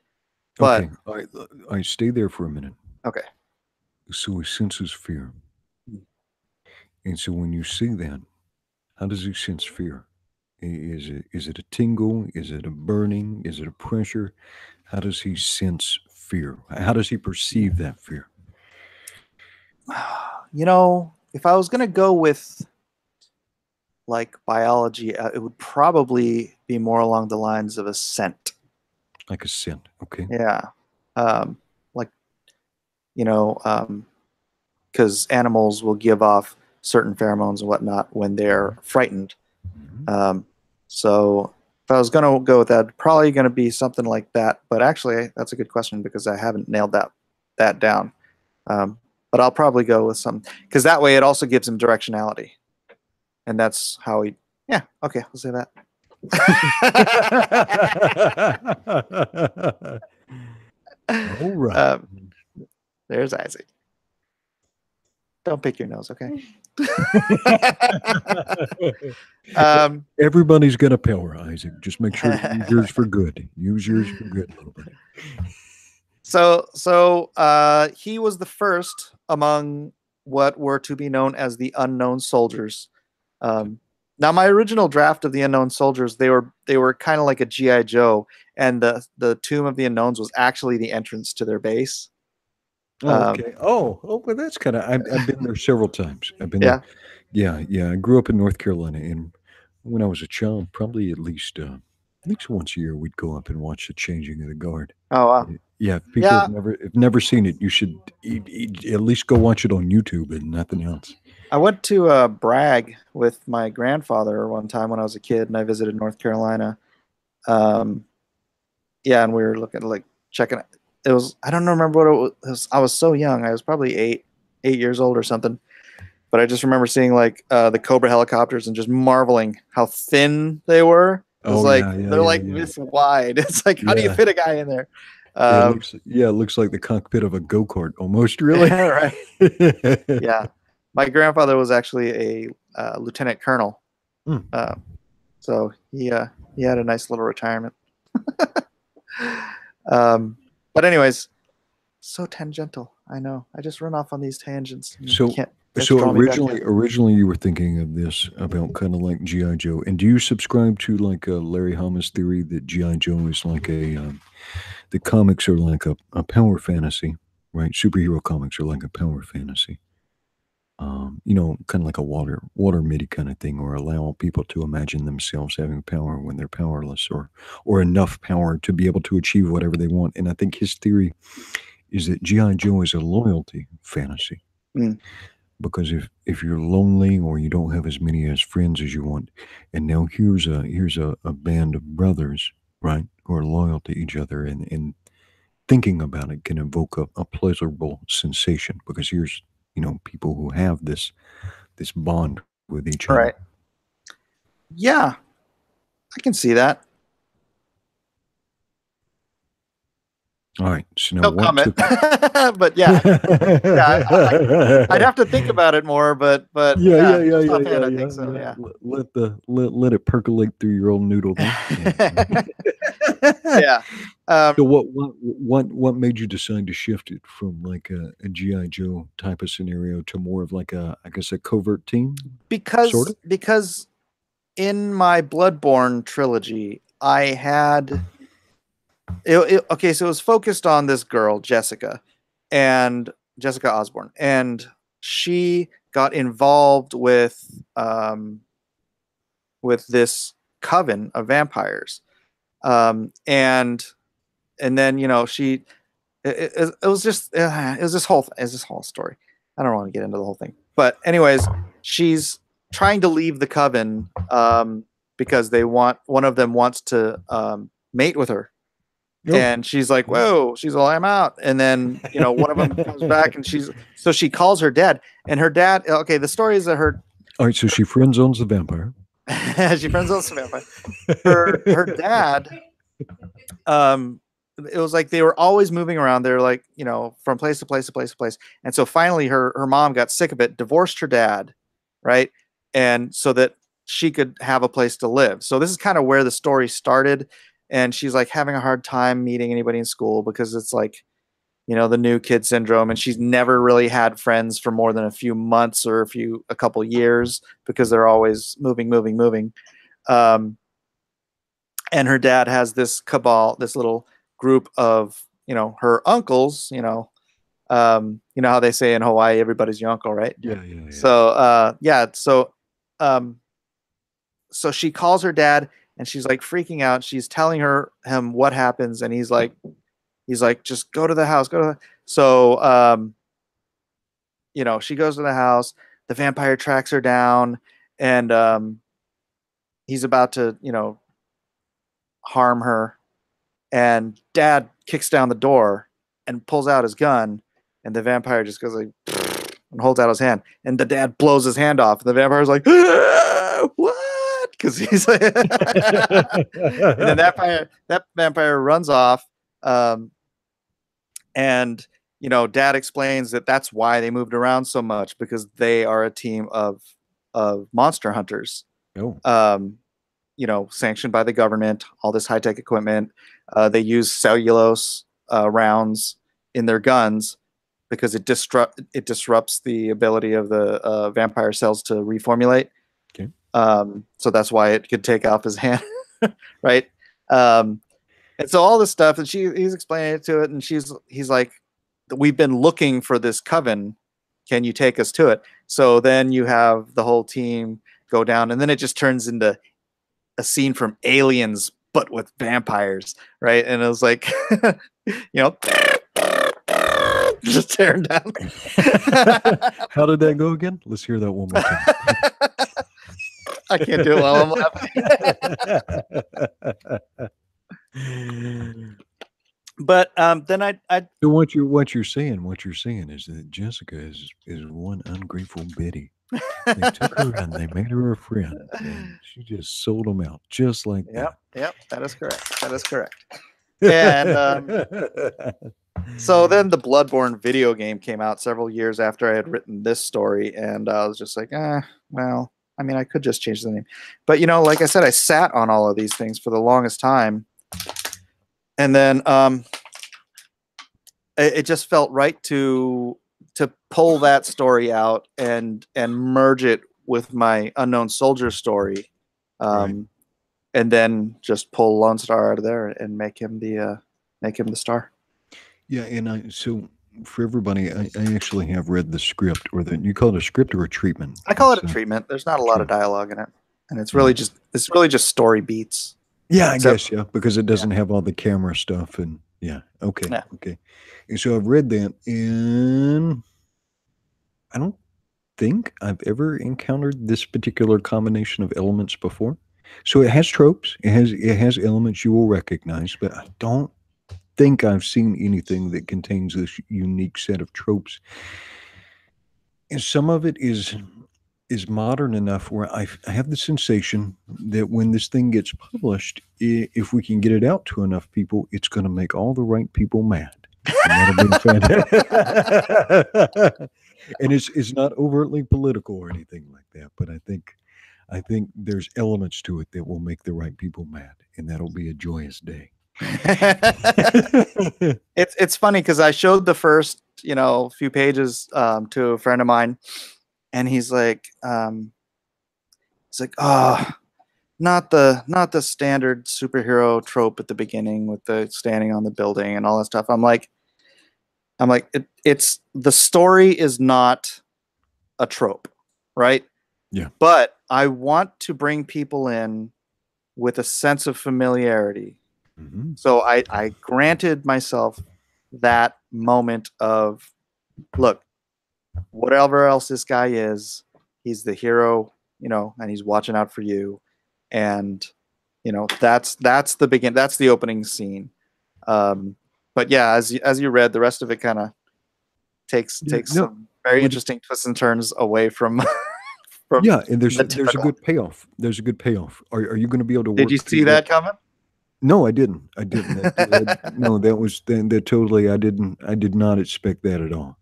But okay, I stay there for a minute. Okay. So he senses fear, and so when you see that, how does he sense fear? Is it a tingle? Is it a burning? Is it a pressure? How does he sense fear? How does he perceive that fear? You know, if I was going to go with like biology, it would probably be more along the lines of a scent. Like a scent, okay. Yeah. Like, you know, because animals will give off certain pheromones and whatnot when they're frightened. So if I was going to go with that, probably going to be something like that. But actually, that's a good question because I haven't nailed that down. But I'll probably go with some, because that way it also gives him directionality. And that's how he, yeah, okay, I'll say that. All right. There's Isaac. Don't pick your nose, okay? Everybody's got a power, Isaac. Just make sure to use yours for good. Use yours for good, little buddy. So he was the first among what were to be known as the Unknown Soldiers. Now, my original draft of the Unknown Soldiers, they were kind of like a G.I. Joe, and the Tomb of the Unknowns was actually the entrance to their base. Oh, okay. Well, that's kind of. I've been there several times. I've been there. Yeah. I grew up in North Carolina, and when I was a child, probably at least once a year, we'd go up and watch the changing of the guard. Oh wow. Yeah, people have never seen it. You should at least go watch it on YouTube and nothing else. I went to Bragg with my grandfather one time when I was a kid, and I visited North Carolina. And we were looking, like, checking it. It was, I don't remember what it was. I was so young. I was probably eight years old or something. But I just remember seeing like the Cobra helicopters and just marveling how thin they were. It was they're this wide. It's like, how do you fit a guy in there? It looks like the cockpit of a go-kart almost, really. Right. Yeah. My grandfather was actually a lieutenant colonel. So he had a nice little retirement. But anyways, so tangential. I know. I just run off on these tangents. So originally you were thinking of this about kind of like G.I. Joe. And do you subscribe to like Larry Hama's theory that G.I. Joe is like the comics are like a power fantasy, right? Superhero comics are like a power fantasy. You know, kind of like a water MIDI kind of thing, or allow people to imagine themselves having power when they're powerless, or enough power to be able to achieve whatever they want. And I think his theory is that GI Joe is a loyalty fantasy. Mm. Because if you're lonely or you don't have as many as friends as you want, and now here's a band of brothers, right, who are loyal to each other, and thinking about it can evoke a pleasurable sensation, because here's, you know, people who have this bond with each other. Right. Yeah, I can see that. All right, so now No what comment. took But yeah, I'd have to think about it more. But yeah, just offhand, I think so. Yeah. Let it percolate through your old noodle there. Yeah. So what made you decide to shift it from like a GI Joe type of scenario to more of like a, I guess, a covert team? Sort of? Because in my Bloodborne trilogy, I had okay, so it was focused on this girl, Jessica Osborne, and she got involved with this coven of vampires, and then, you know, it was just it was this whole story. I don't want to get into the whole thing, but anyways, she's trying to leave the coven because one of them wants to mate with her. Oh. And she's like, whoa, she's all, I'm out. And then, you know, one of them comes back, and so she calls her dad, and her dad, okay, the story is that all right, so she friend zones the vampire. she friends zones the vampire. Her dad, it was like they were always moving around. They're like, you know, from place to place to place to place. And so finally her mom got sick of it, divorced her dad, right? And so that she could have a place to live. So this is kind of where the story started. And she's like having a hard time meeting anybody in school because it's like, you know, the new kid syndrome. And she's never really had friends for more than a few months or a couple years because they're always moving. And her dad has this cabal, this little group of, you know, her uncles, you know how they say in Hawaii, everybody's your uncle, right? Yeah. So, so she calls her dad, and she's like freaking out. She's telling him what happens, and he's like, just go to the house, So, you know, she goes to the house. The vampire tracks her down, and he's about to, you know, harm her. And dad kicks down the door and pulls out his gun, and the vampire just goes like and holds out his hand, and the dad blows his hand off, and the vampire's like, what? Because he's like, and then that vampire runs off, and, you know, dad explains that that's why they moved around so much, because they are a team of monster hunters. You know, sanctioned by the government, all this high-tech equipment. They use cellulose rounds in their guns because it disrupts the ability of the vampire cells to reformulate. Okay. So that's why it could take off his hand, right? And so all this stuff, and he's explaining it to it, and he's like, we've been looking for this coven. Can you take us to it? So then you have the whole team go down, and then it just turns into a scene from Aliens, but with vampires, right? And it was like, you know, just tearing down. How did that go again? Let's hear that one more time. I can't do it while I'm laughing. But then I so what you're saying is that Jessica is one ungrateful biddy. They took her and they made her a friend, and she just sold them out just like that. Yep, that is correct. And so then the Bloodborne video game came out several years after I had written this story, and I was just like, well, I mean, I could just change the name. But, you know, like I said, I sat on all of these things for the longest time. And then it just felt right to pull that story out and merge it with my Unknown Soldier story, Right. and then just pull Lone Star out of there and make him the star. Yeah, and so for everybody, I actually have read the script, or the, you call it a script or a treatment? I call it a treatment. There's not a lot of dialogue in it, and it's really just story beats. Yeah, I guess, yeah, because it doesn't have all the camera stuff, and okay. And so I've read that, and I don't think I've ever encountered this particular combination of elements before. So it has tropes, it has elements you will recognize, but I don't think I've seen anything that contains this unique set of tropes. And some of it is modern enough where I have the sensation that when this thing gets published, if we can get it out to enough people, it's going to make all the right people mad. And that'll be fantastic. And it's not overtly political or anything like that, but I think there's elements to it that will make the right people mad, and that'll be a joyous day. It's funny because I showed the first few pages to a friend of mine, and he's like, oh, not the standard superhero trope at the beginning with the standing on the building and all that stuff. I'm like, it's the story is not a trope, right? Yeah. But I want to bring people in with a sense of familiarity. Mm-hmm. So I granted myself that moment of, look, whatever else this guy is, he's the hero, and he's watching out for you. And, that's the begin. That's the opening scene. But yeah, as you read, the rest of it kind of takes some very interesting twists and turns away from. And there's a good payoff. There's a good payoff. Are you going to be able to work? Did you see that coming? No, I didn't. No, that totally. I did not expect that at all.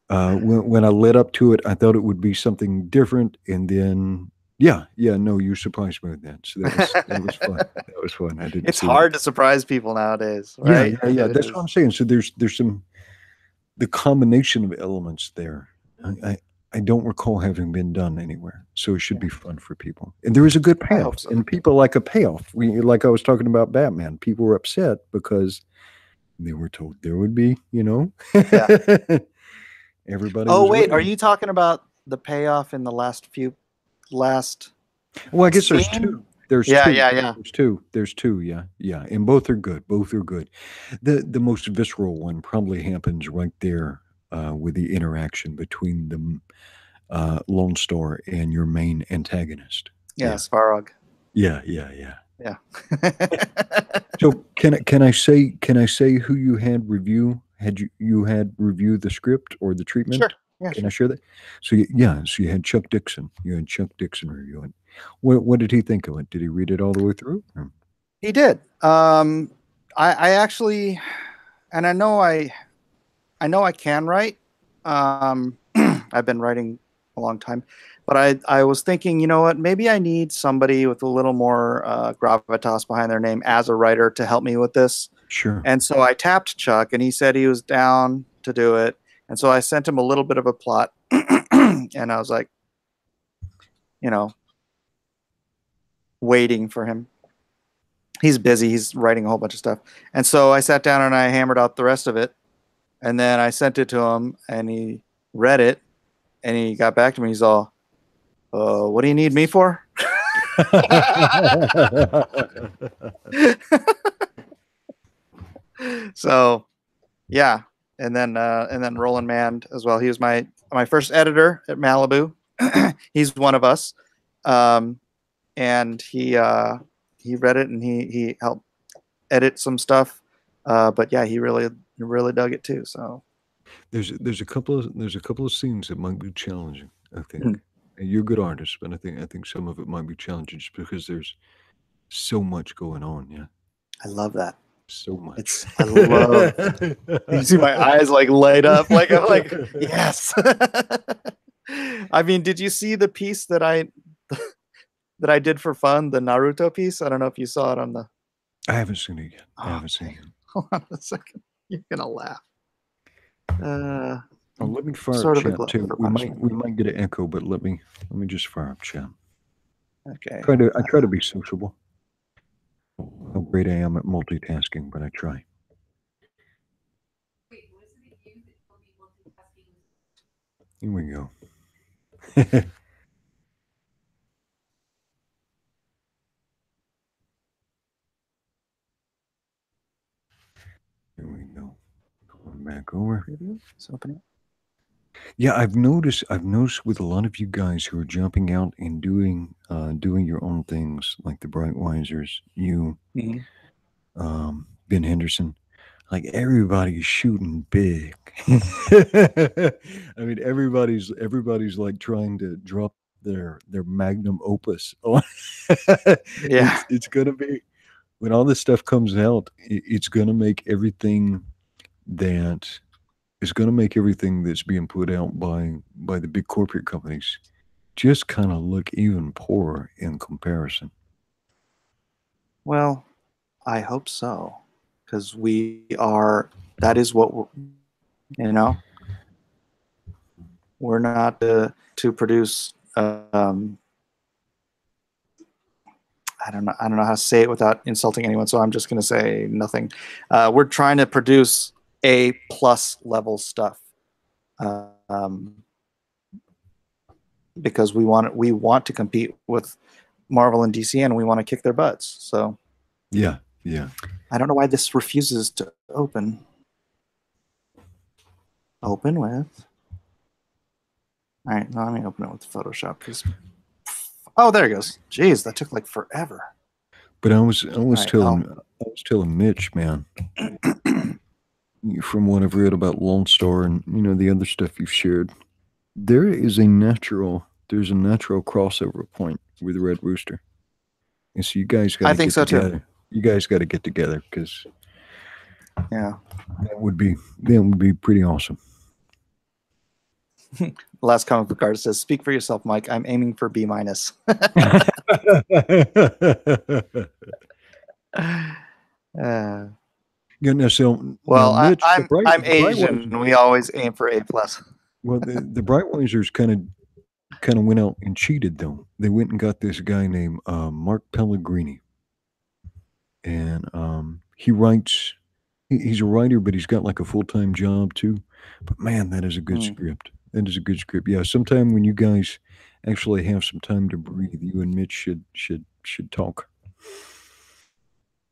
When I led up to it, I thought it would be something different, and then no, you surprised me with that. So that was fun. That was fun. I didn't. It's hard to surprise people nowadays, right? Yeah. That's what I'm saying. So there's the combination of elements there. I don't recall having been done anywhere, so it should be fun for people. And there is a good payoff, and people like a payoff. Like I was talking about Batman, people were upset because they were told there would be, everybody. Oh wait, are you talking about the payoff in the last? Well, I guess there's two. There's two. There's two. Yeah, and both are good. Both are good. The most visceral one probably happens right there. With the interaction between the Lone Star and your main antagonist. Yeah, Svarog. Yeah. So can I say who you had review? You had reviewed the script or the treatment? Sure. Yeah, can I share that? So you had Chuck Dixon. You had Chuck Dixon review it. What did he think of it? Did he read it all the way through? He did. I actually, and I know I can write. I've been writing a long time, but I was thinking, you know what, maybe I need somebody with a little more gravitas behind their name as a writer to help me with this. Sure. And so I tapped Chuck, and he said he was down to do it. And so I sent him a little bit of a plot, and I was like, waiting for him. He's busy. He's writing a whole bunch of stuff. And so I sat down and I hammered out the rest of it. And then I sent it to him, and he read it, and he got back to me. He's all, what do you need me for? So, yeah. And then Roland Mand as well. He was my first editor at Malibu. He's one of us. And he read it, and he helped edit some stuff. But yeah, he really dug it too. So there's a couple of scenes that might be challenging, I think. And you're a good artist, but I think some of it might be challenging just because there's so much going on. Yeah, I love that. So much. I love. You see my eyes like light up. Like I'm like, yes. I mean, did you see the piece that I did for fun? The Naruto piece. I don't know if you saw it on the. I haven't seen it yet. I haven't seen it. Hold on a second. You're gonna laugh. Let me fire sort up of chat too. We might get an echo, but let me just fire up chat. Okay. I try to be sociable. How great I am at multitasking, but I try. Here we go. Here we go. Going back over. It's opening. Yeah, I've noticed with a lot of you guys who are jumping out and doing your own things, like the Brightwisers, you, Ben Henderson, like everybody's shooting big. I mean, everybody's like trying to drop their magnum opus. Yeah. It's gonna be, when all this stuff comes out, it's gonna make everything that is going to make everything that's being put out by the big corporate companies just kind of look even poorer in comparison. Well, I hope so, because that is what we're not to produce. I don't know how to say it without insulting anyone, so I'm just going to say nothing. We're trying to produce A+ level stuff, because we want to compete with Marvel and DC, and we want to kick their butts. So yeah. I don't know why this refuses to open. Open with. All right, now let me open it with Photoshop, because. Oh, there it goes. Jeez, that took like forever. But I was telling Mitch, man, from what I've read about Lone Star and the other stuff you've shared, there's a natural crossover point with Red Rooster, and so you guys got to get together. Too. You guys got to get together, because that would be pretty awesome. The last comic book artist says, "Speak for yourself, Mike. I'm aiming for B-." Yeah. No, so well, now, Mitch, I'm Asian. We always aim for A+. Well, the Brightwisers kind of went out and cheated, though. They went and got this guy named Mark Pellegrini, and he writes. He's a writer, but he's got like a full-time job too. But man, that is a good script. That is a good script. Yeah, sometime when you guys actually have some time to breathe, you and Mitch should talk.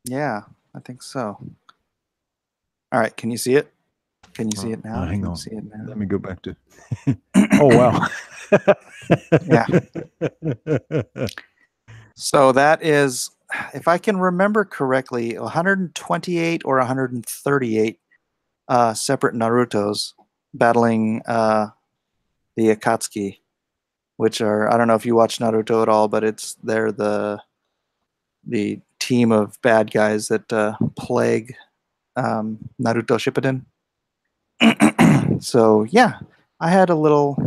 Yeah, I think so. All right, can you see it? Can you see it now? Hang on. See it now? Let me go back to. Oh wow. Yeah. So that is, if I can remember correctly, 128 or 138 separate Narutos battling the Akatsuki, which are, I don't know if you watch Naruto at all, but they're the team of bad guys that plague Naruto Shippuden. So yeah, I had a little,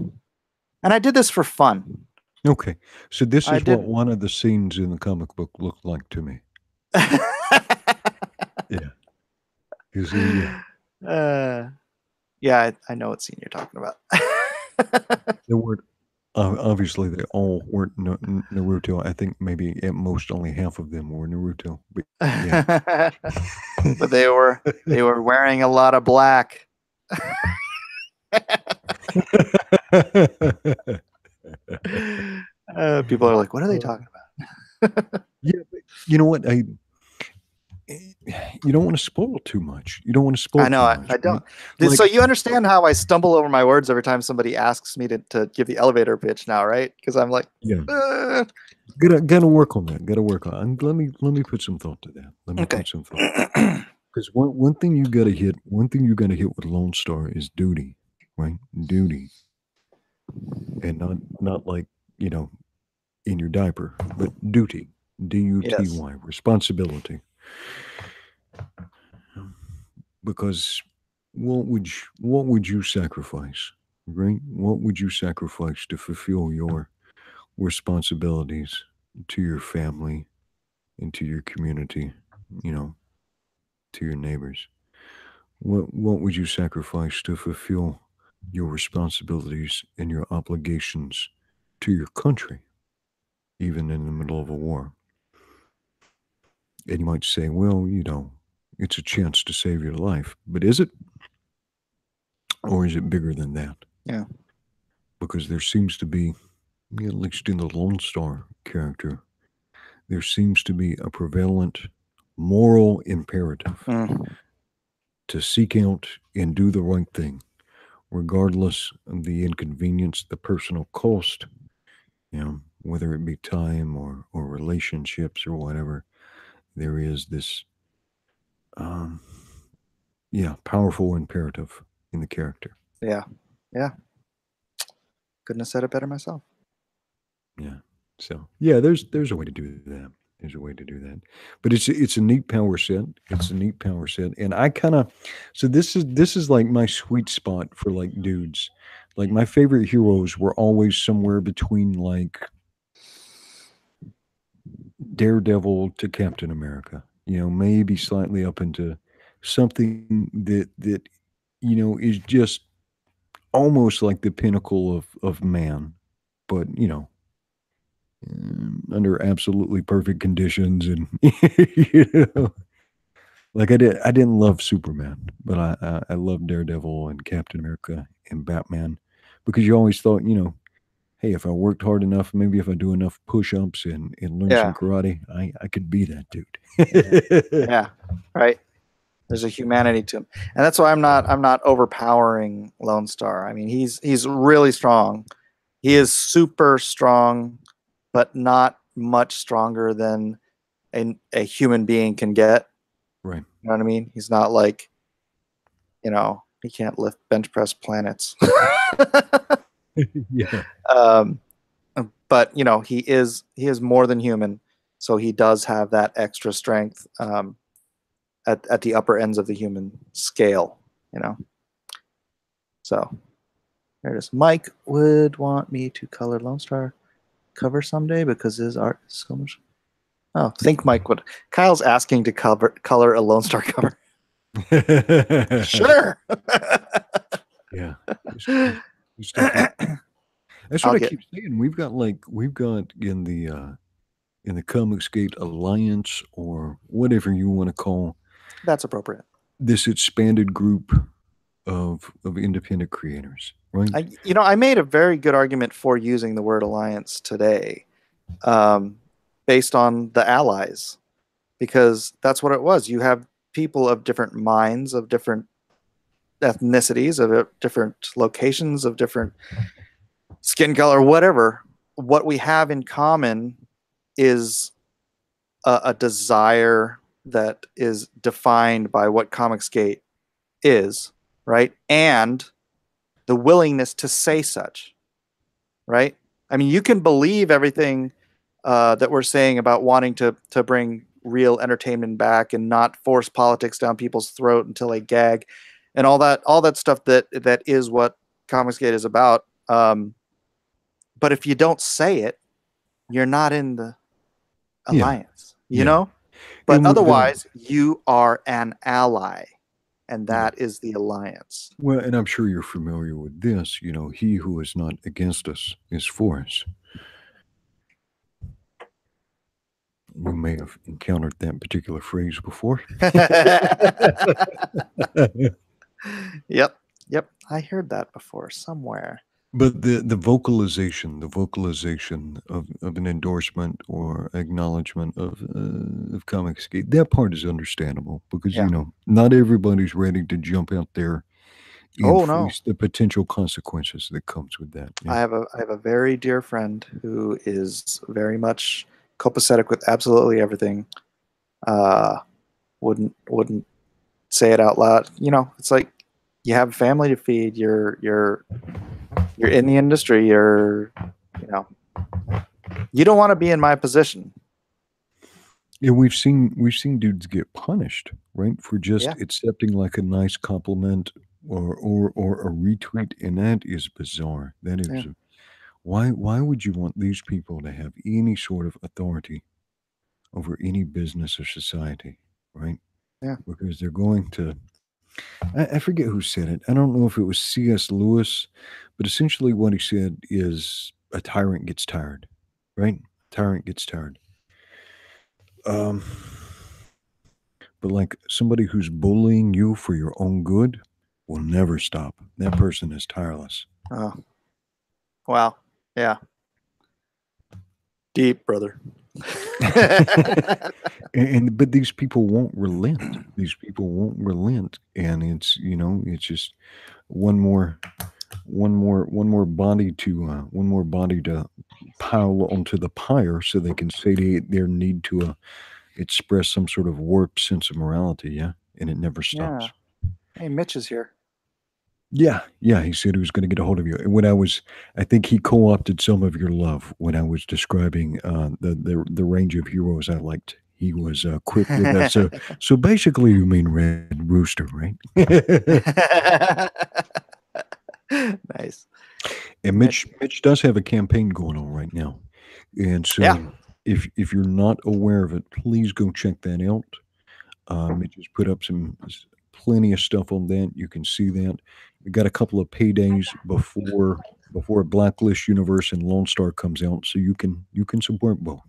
and I did this for fun. Okay, so this is what one of the scenes in the comic book looked like to me. Yeah. Yeah, I know what scene you're talking about. They weren't, obviously, they all weren't Naruto. I think maybe at most only half of them were Naruto. But yeah. But they were wearing a lot of black. People are like, what are they talking about? Yeah, you know what? You don't want to spoil too much. You don't want to spoil. I know. I don't. Right? So you understand how I stumble over my words every time somebody asks me to give the elevator pitch now, right? Because I'm like, gotta work on that. Gotta work on it. Let me put some thought to that. Let me put some thought. Because one thing you gotta hit with Lone Star is duty, right? Duty, and not like in your diaper, but duty. DUTY. Yes. Responsibility. Because what would you sacrifice, right? What would you sacrifice to fulfill your responsibilities to your family and to your community, to your neighbors? What would you sacrifice to fulfill your responsibilities and your obligations to your country, even in the middle of a war? And you might say, well, it's a chance to save your life. But is it? Or is it bigger than that? Yeah. because there seems to be, at least in the Lone Star character, there seems to be a prevalent moral imperative to seek out and do the right thing, regardless of the inconvenience, the personal cost, whether it be time or relationships or whatever. There is this, powerful imperative in the character. Yeah. Couldn't have said it better myself. Yeah. So yeah, there's a way to do that. There's a way to do that. But it's a neat power set. It's a neat power set. And I kind of, so this is like my sweet spot for like dudes. Like my favorite heroes were always somewhere between like Daredevil to Captain America. Maybe slightly up into something that is just almost like the pinnacle of man, but under absolutely perfect conditions. And like I didn't love Superman, but I loved Daredevil and Captain America and Batman, because you always thought, hey, if I worked hard enough, maybe if I do enough push-ups and learn some karate, I could be that dude. Yeah, right. There's a humanity to him, and that's why I'm not overpowering Lone Star. I mean, he's really strong. He is super strong, but not much stronger than a human being can get. Right. You know what I mean? He's not like, he can't lift bench press planets. Yeah. But he is more than human, so he does have that extra strength at the upper ends of the human scale. So there it is. Mike would want me to color Lone Star cover someday because his art is so much. Oh, think Mike would. Kyle's asking to color a Lone Star cover. Sure. Yeah. That's what I keep saying. We've got in the Comicsgate Alliance, or whatever you want to call. That's appropriate. This expanded group of independent creators, right? I made a very good argument for using the word alliance today, based on the allies, because that's what it was. You have people of different minds, of different ethnicities, of different locations, of different skin color, whatever. What we have in common is a desire that is defined by what Comicsgate is, right? And the willingness to say such, right? I mean, you can believe everything that we're saying about wanting to bring real entertainment back and not force politics down people's throat until they gag, and all that stuff that is what Comicsgate is about. But if you don't say it, you're not in the alliance, you know? But otherwise, you are an ally, and that is the alliance. Well, and I'm sure you're familiar with this. He who is not against us is for us. You may have encountered that particular phrase before. Yep. I heard that before somewhere. But the vocalization of an endorsement or acknowledgement of Comicsgate, that part is understandable, because not everybody's ready to jump out there and face the potential consequences that comes with that. I have a very dear friend who is very much copacetic with absolutely everything. Wouldn't say it out loud. It's like, you have a family to feed. You're in the industry. You don't want to be in my position. Yeah, we've seen dudes get punished, right, for just accepting like a nice compliment or a retweet, and that is bizarre. That is why would you want these people to have any sort of authority over any business or society, right? Yeah, because they're going to. I forget who said it. I don't know if it was C.S. Lewis, but essentially what he said is a tyrant gets tired, right? Tyrant gets tired. But like somebody who's bullying you for your own good will never stop. That person is tireless. Oh. Wow. Yeah. Deep, brother. But these people won't relent. These people won't relent, and it's it's just one more one more body to pile onto the pyre, so they can satiate their need to express some sort of warped sense of morality. Yeah, and it never Yeah. stops. Hey, Mitch is here. Yeah, he said he was going to get a hold of you. And I think he co-opted some of your love when I was describing the range of heroes I liked. He was quick with that. So basically, you mean Red Rooster, right? Nice. And Mitch does have a campaign going on right now, and so Yeah. if you're not aware of it, please go check that out. Mitch has put up plenty of stuff on that. You can see that. We got a couple of paydays before Blacklist Universe and Lone Star comes out, so you can support both.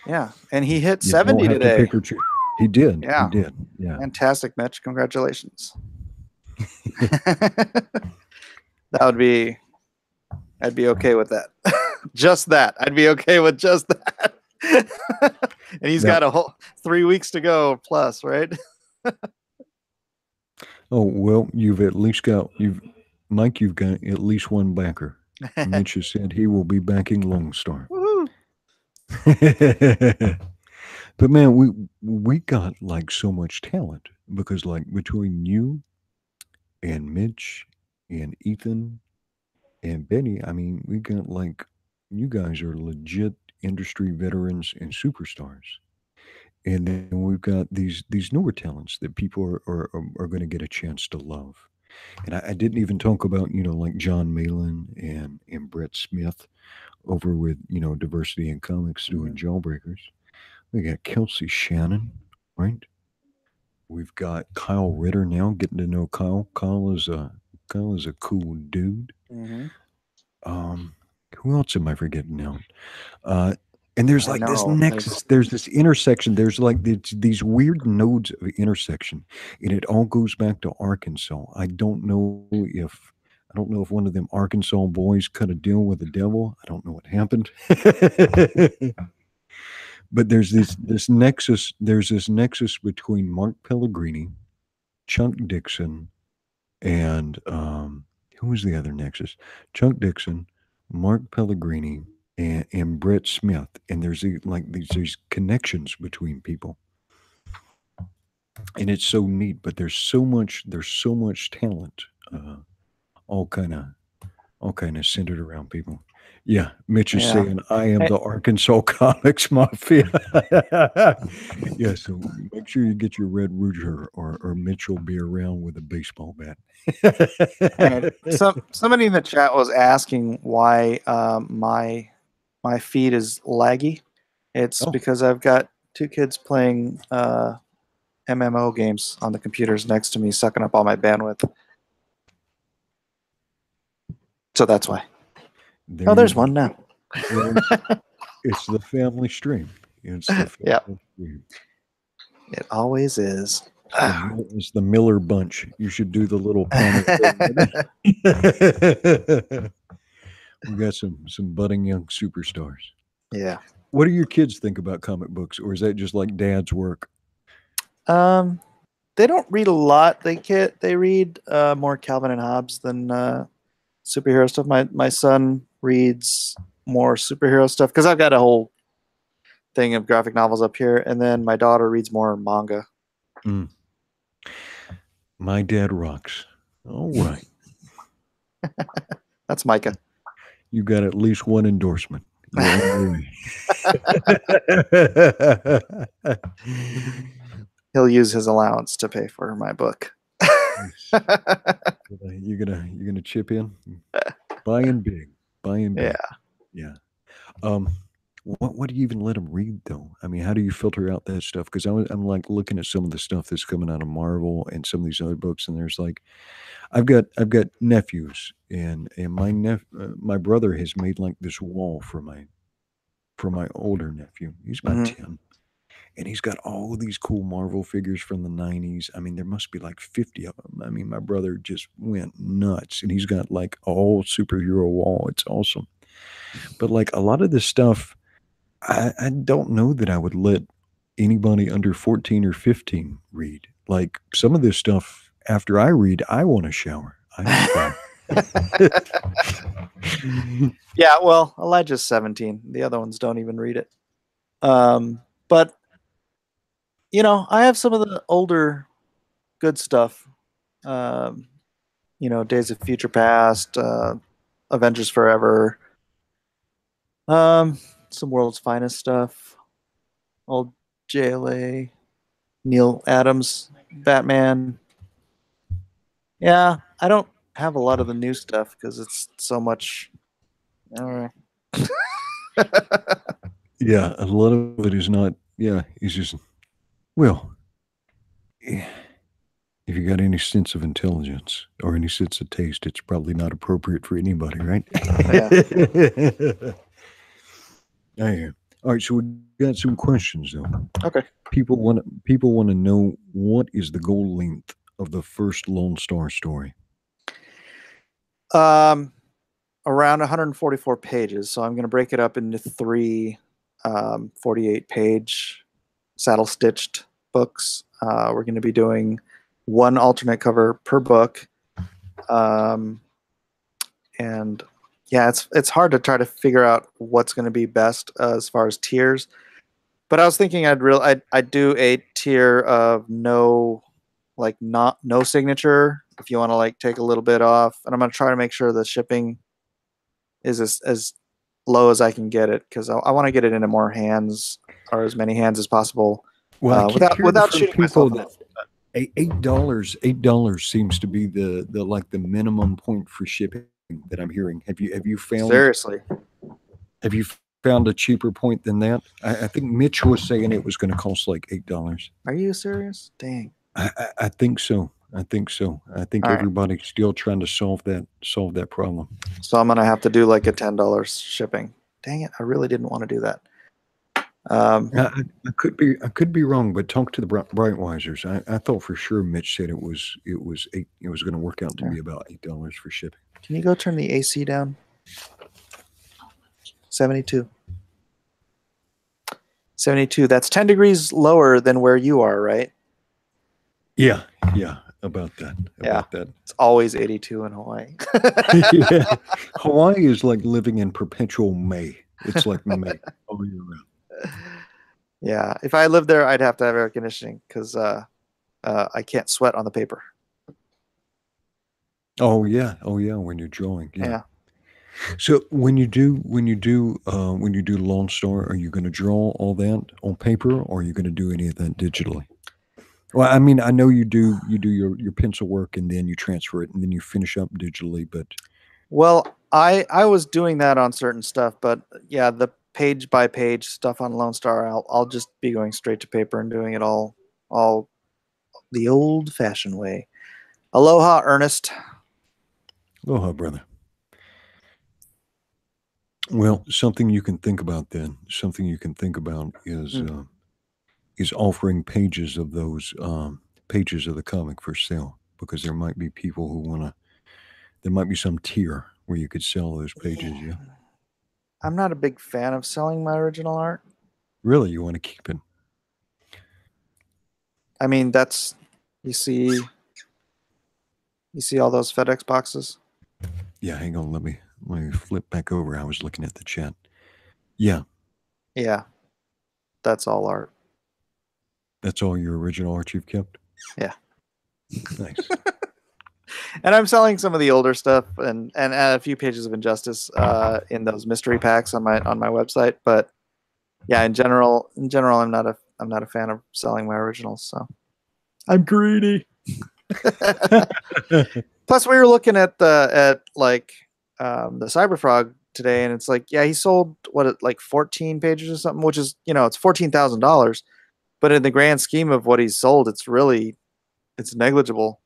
Yeah, and he hit You 70 don't have today. to pick or choose. He did. Yeah. He did. Yeah. Fantastic, Mitch. Congratulations. I'd be okay with that. Just that. I'd be okay with just that. And he's got a whole 3 weeks to go plus, right? Oh, well, you've got at least one backer. Mitch has said he will be backing Lone Star. But man, we got like so much talent, because like between you and Mitch and Ethan and Benny, I mean, we got like, you guys are legit industry veterans and superstars. And then we've got these newer talents that people are going to get a chance to love. And I didn't even talk about, like John Malin and Brett Smith over with, Diversity in Comics doing Jawbreakers. We got Kelsey Shannon, right? We've got Kyle Ritter now, getting to know Kyle. Kyle is a cool dude. Who else am I forgetting now? And there's like this nexus, there's this intersection, there's like these weird nodes of intersection, and it all goes back to Arkansas. I don't know if one of them Arkansas boys cut a deal with the devil. I don't know what happened. But there's this nexus between Mark Pellegrini, Chuck Dixon, and who was the other nexus? Chuck Dixon, Mark Pellegrini, and Brett Smith, and there's these connections between people, and it's so neat. But there's so much talent, all kind of centered around people. Yeah, Mitch is saying I am the Arkansas Comics Mafia. Yeah, so make sure you get your Red Rouger, or Mitch will be around with a baseball bat. Somebody in the chat was asking why my feed is laggy. It's because I've got 2 kids playing MMO games on the computers next to me, sucking up all my bandwidth. So that's why. There's one now. It's the family stream. It's the family stream. It always is. It's the Miller Bunch. You should do the little panel. We got some budding young superstars. Yeah. What do your kids think about comic books, or is that just like dad's work? They don't read a lot. They read more Calvin and Hobbes than superhero stuff. My son reads more superhero stuff because I've got a whole thing of graphic novels up here, and then my daughter reads more manga. My dad rocks. All right. That's Micah. You got at least one endorsement. He'll use his allowance to pay for my book. You're gonna chip in, buying big. Yeah. What do you even let them read though? I mean, how do you filter out that stuff? Because I'm like looking at some of the stuff that's coming out of Marvel and some of these other books, and there's like, I've got nephews, and my brother has made like this wall for my older nephew. He's about 10, and he's got all of these cool Marvel figures from the 90s. I mean, there must be like 50 of them. I mean, my brother just went nuts, and he's got like a whole superhero wall. It's awesome. But like a lot of this stuff, I don't know that I would let anybody under 14 or 15 read. Like some of this stuff, after I read, I want to shower. I need that. Yeah, well, Elijah's 17. The other ones don't even read it. But you know, I have some of the older good stuff. Um, you know, Days of Future Past, Avengers Forever, some World's Finest stuff, old JLA, Neil Adams, Batman. Yeah, I don't have a lot of the new stuff because it's so much. All right. Yeah, a lot of it is not. Yeah, it's just well, if you got any sense of intelligence or any sense of taste, it's probably not appropriate for anybody, right? Yeah. I hear. All right, so we got some questions though. Okay. People want to know what is the goal length of the first Lone Star story. Around 144 pages. So I'm going to break it up into three 48-page saddle stitched books. We're going to be doing one alternate cover per book. And yeah, it's hard to try to figure out what's going to be best as far as tiers. But I was thinking I'd do a tier of no signature if you want to like take a little bit off, and I'm going to try to make sure the shipping is as low as I can get it because I want to get it into more hands or as many hands as possible. Well, without shooting myself that $8 seems to be the like the minimum point for shipping that I'm hearing. Have you found seriously? Have you found a cheaper point than that? I think Mitch was saying it was going to cost like $8. Are you serious? Dang. I think so. I think so. I think All right. everybody's still trying to solve that problem. So I'm gonna have to do like a $10 shipping. Dang it! I really didn't want to do that. I could be wrong, but talk to the Brightwisers. I thought for sure Mitch said it was eight. It was going to work out to be about $8 for shipping. Can you go turn the AC down? 72. 72. That's 10 degrees lower than where you are, right? Yeah, about that. That. It's always 82 in Hawaii. Yeah. Hawaii is like living in perpetual May. It's like May all year round. Yeah, if I lived there, I'd have to have air conditioning because I can't sweat on the paper. Oh yeah, when you're drawing. Yeah. So when you do Lone Star, are you going to draw all that on paper, or are you going to do any of that digitally? Well, I mean, I know you do your pencil work and then you transfer it and then you finish up digitally, but well, I was doing that on certain stuff, but yeah, the page by page stuff on Lone Star, I'll just be going straight to paper and doing it all the old fashioned way. Aloha, Ernest. aloha, brother. Well, something you can think about then. Something you can think about is offering pages of those pages of the comic for sale, because there might be people who want to. There might be some tier where you could sell those pages. Yeah. I'm not a big fan of selling my original art. Really, you want to keep it? I mean, that's you see all those FedEx boxes. Yeah, hang on. Let me flip back over. I was looking at the chat. Yeah. Yeah, that's all art. That's all your original art you've kept? Yeah. Nice. And I'm selling some of the older stuff and a few pages of Injustice in those mystery packs on my website. But yeah, in general, I'm not a fan of selling my originals. So I'm greedy. Plus, we were looking at the Cyberfrog today, and it's like, yeah, he sold like 14 pages or something, which is, it's $14,000, but in the grand scheme of what he's sold, it's negligible.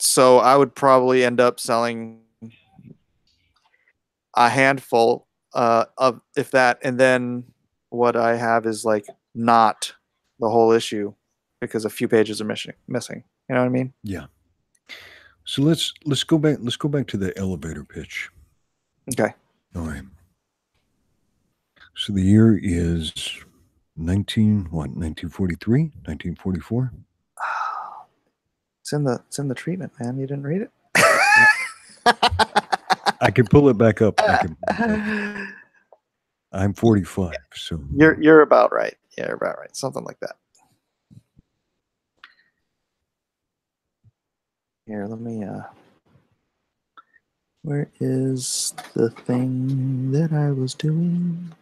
So I would probably end up selling a handful of, if that, and then what I have is like not the whole issue because a few pages are missing. You know what I mean? Yeah. So let's go back. Let's go back to the elevator pitch. Okay. All right. So the year is 1943, 1944. It's in the treatment, man. You didn't read it? I can pull it back up. I'm 45, so you're about right. Yeah, you're about right. Something like that. Here, let me where is the thing that I was doing?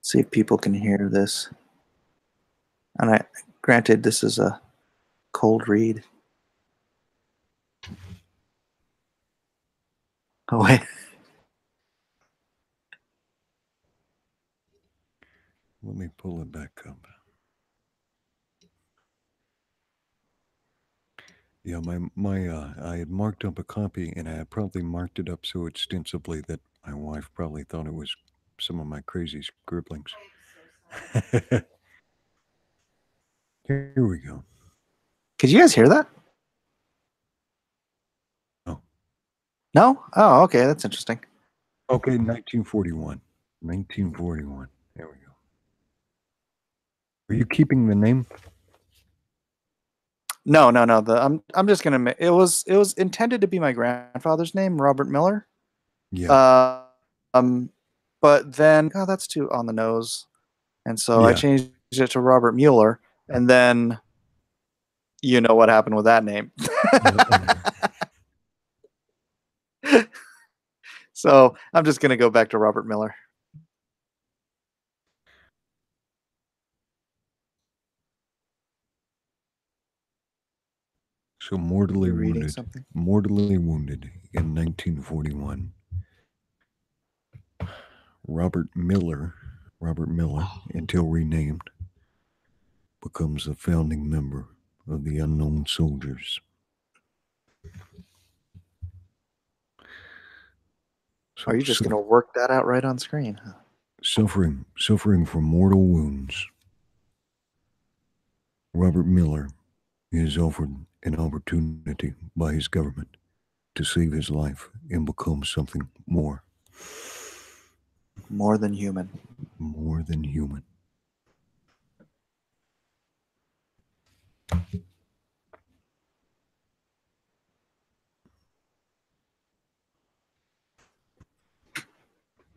See if people can hear this. And granted, this is a cold read. Oh wait. let me pull it back up. Yeah, I had marked up a copy, and I had probably marked it up so extensively that my wife probably thought it was some of my crazy scribblings. Here we go. Could you guys hear that? Oh. No? Oh, okay. That's interesting. Okay, 1941. 1941. There we go. Are you keeping the name? No. I'm just gonna. It was intended to be my grandfather's name, Robert Miller. Yeah. But then that's too on the nose, and so I Yeah. changed it to Robert Mueller, and then you know what happened with that name. So I'm just gonna go back to Robert Miller. So mortally You're reading wounded. something? Mortally wounded in 1941. Robert Miller, until renamed, becomes a founding member of the Unknown Soldiers. Are you just gonna work that out right on screen? Huh? Suffering from mortal wounds, Robert Miller is offered an opportunity by his government to save his life and become something more. More than human. More than human.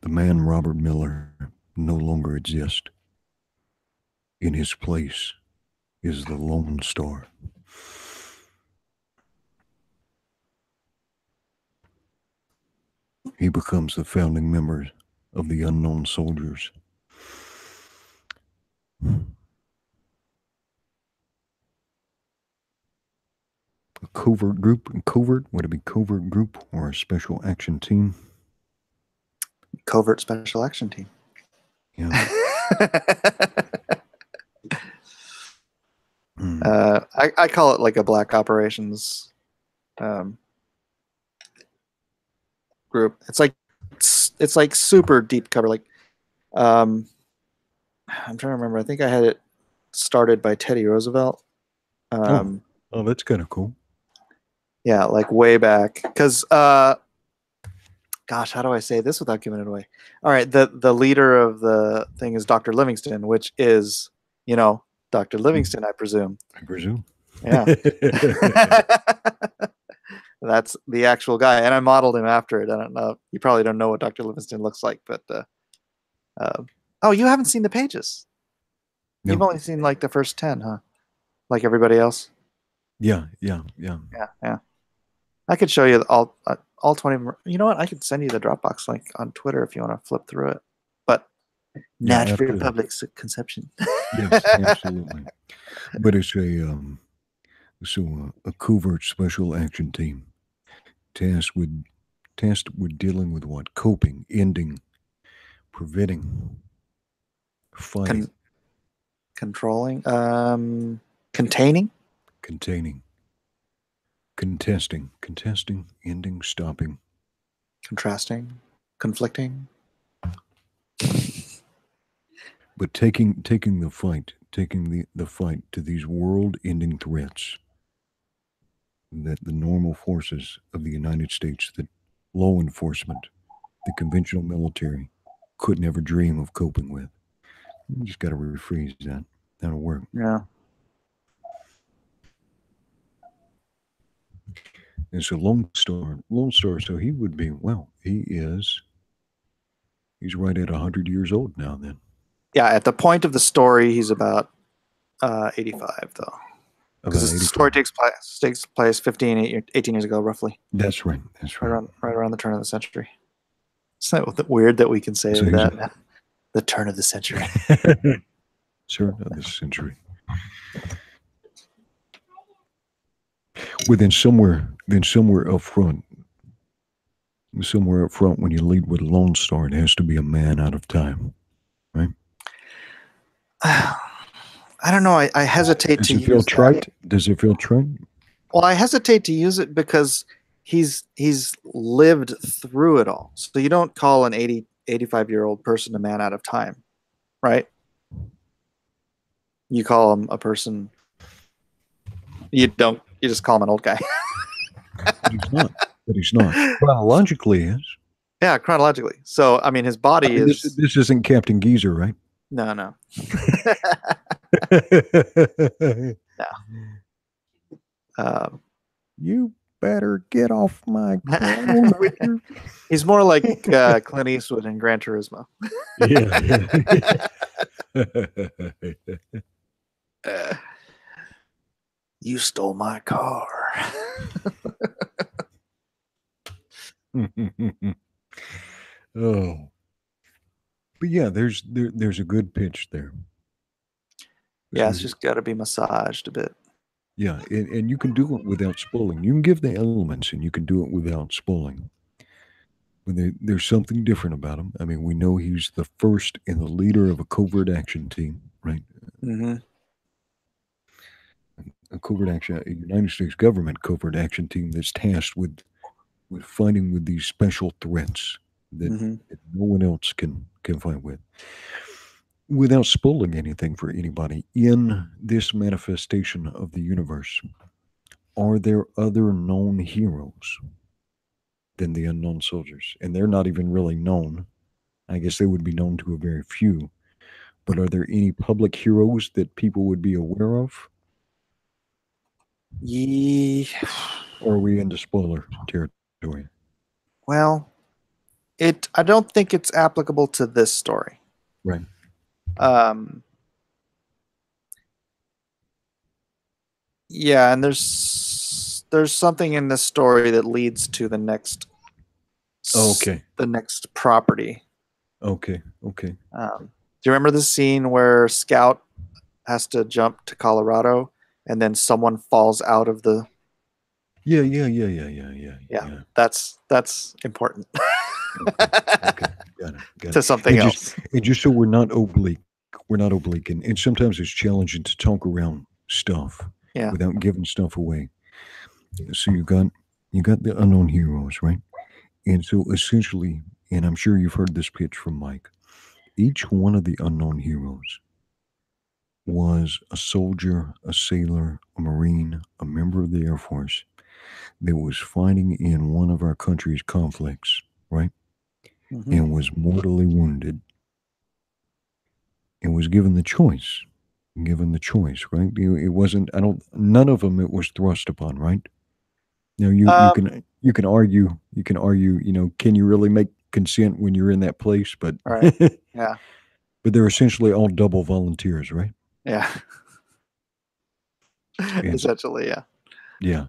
The man Robert Miller no longer exists. In his place is the Lone Star. He becomes the founding member of the Unknown Soldiers. A covert group, would it be covert group or a special action team? Covert special action team. Yeah. I call it like a black operations group. It's like super deep cover. Like I'm trying to remember. I think I had it started by Teddy Roosevelt. Oh, that's kind of cool. Yeah, like way back. Because gosh, how do I say this without giving it away? All right, the leader of the thing is Dr. Livingston, which is, Dr. Livingston, I presume. I presume. Yeah. That's the actual guy, and I modeled him after it. I don't know. You probably don't know what Dr. Livingston looks like, but oh, you haven't seen the pages. No. You've only seen like the first 10, huh? Like everybody else. Yeah. I could show you all 20 of them. You know what? I could send you the Dropbox link on Twitter if you want to flip through it. But not for your public conception. Yes, absolutely. But it's a covert special action team tasked with dealing with what? Coping, ending, preventing, fighting, controlling, containing, containing, contesting, ending, stopping, contrasting, conflicting. But taking the fight to these world-ending threats that the normal forces of the United States, the law enforcement, the conventional military could never dream of coping with. You just got to rephrase that. That'll work. Yeah. And so Lone Star, so he would be, well, he's right at 100 years old now then. Yeah, at the point of the story, he's about 85, though. Because the story takes place 18 years ago, roughly. That's right. Right around the turn of the century. Isn't that weird that we can say that? The turn of the century. Turn of the century. Well, then somewhere up front, when you lead with Lone Star, it has to be a man out of time, right? I don't know. I hesitate to use it. Feel trite? Does it feel trite? Well, I hesitate to use it because he's lived through it all. So you don't call an 85-year-old person a man out of time, right? You call him a person. You just call him an old guy. But he's not. Chronologically, he is. Yeah, chronologically. So, I mean, his body is... This isn't Captain Geezer, right? No. No. You better get off my phone with your... He's more like Clint Eastwood in Gran Turismo. Yeah. You stole my car. Oh. But yeah, there's a good pitch there. Yeah, it's just got to be massaged a bit. Yeah, and you can do it without spoiling. You can give the elements, and you can do it without spoiling. But there's something different about him. I mean, we know he's the first and the leader of a covert action team, right? Mm-hmm. A United States government covert action team that's tasked with fighting with these special threats that no one else can fight with. Without spoiling anything for anybody, in this manifestation of the universe, are there other known heroes than the unknown soldiers? And they're not even really known. I guess they would be known to a very few. But are there any public heroes that people would be aware of? Yeah. Or are we into spoiler territory? Well, I don't think it's applicable to this story. Right. Yeah, and there's something in this story that leads to the next. Okay. The next property. Okay. Do you remember the scene where Scout has to jump to Colorado and then someone falls out of the? Yeah. That's important. Okay. Got it. To something else. And just so we're not oblique, and sometimes it's challenging to talk around stuff without giving stuff away. So you got the unknown heroes, right? And so essentially, and I'm sure you've heard this pitch from Mike, each one of the unknown heroes was a soldier, a sailor, a Marine, a member of the Air Force that was fighting in one of our country's conflicts, right? Mm-hmm. And was mortally wounded and was given the choice, right? It wasn't, none of them it was thrust upon, right? Now you can argue, can you really make consent when you're in that place? But right. Yeah. But they're essentially all double volunteers, right? Yeah. Essentially, yeah. Yeah.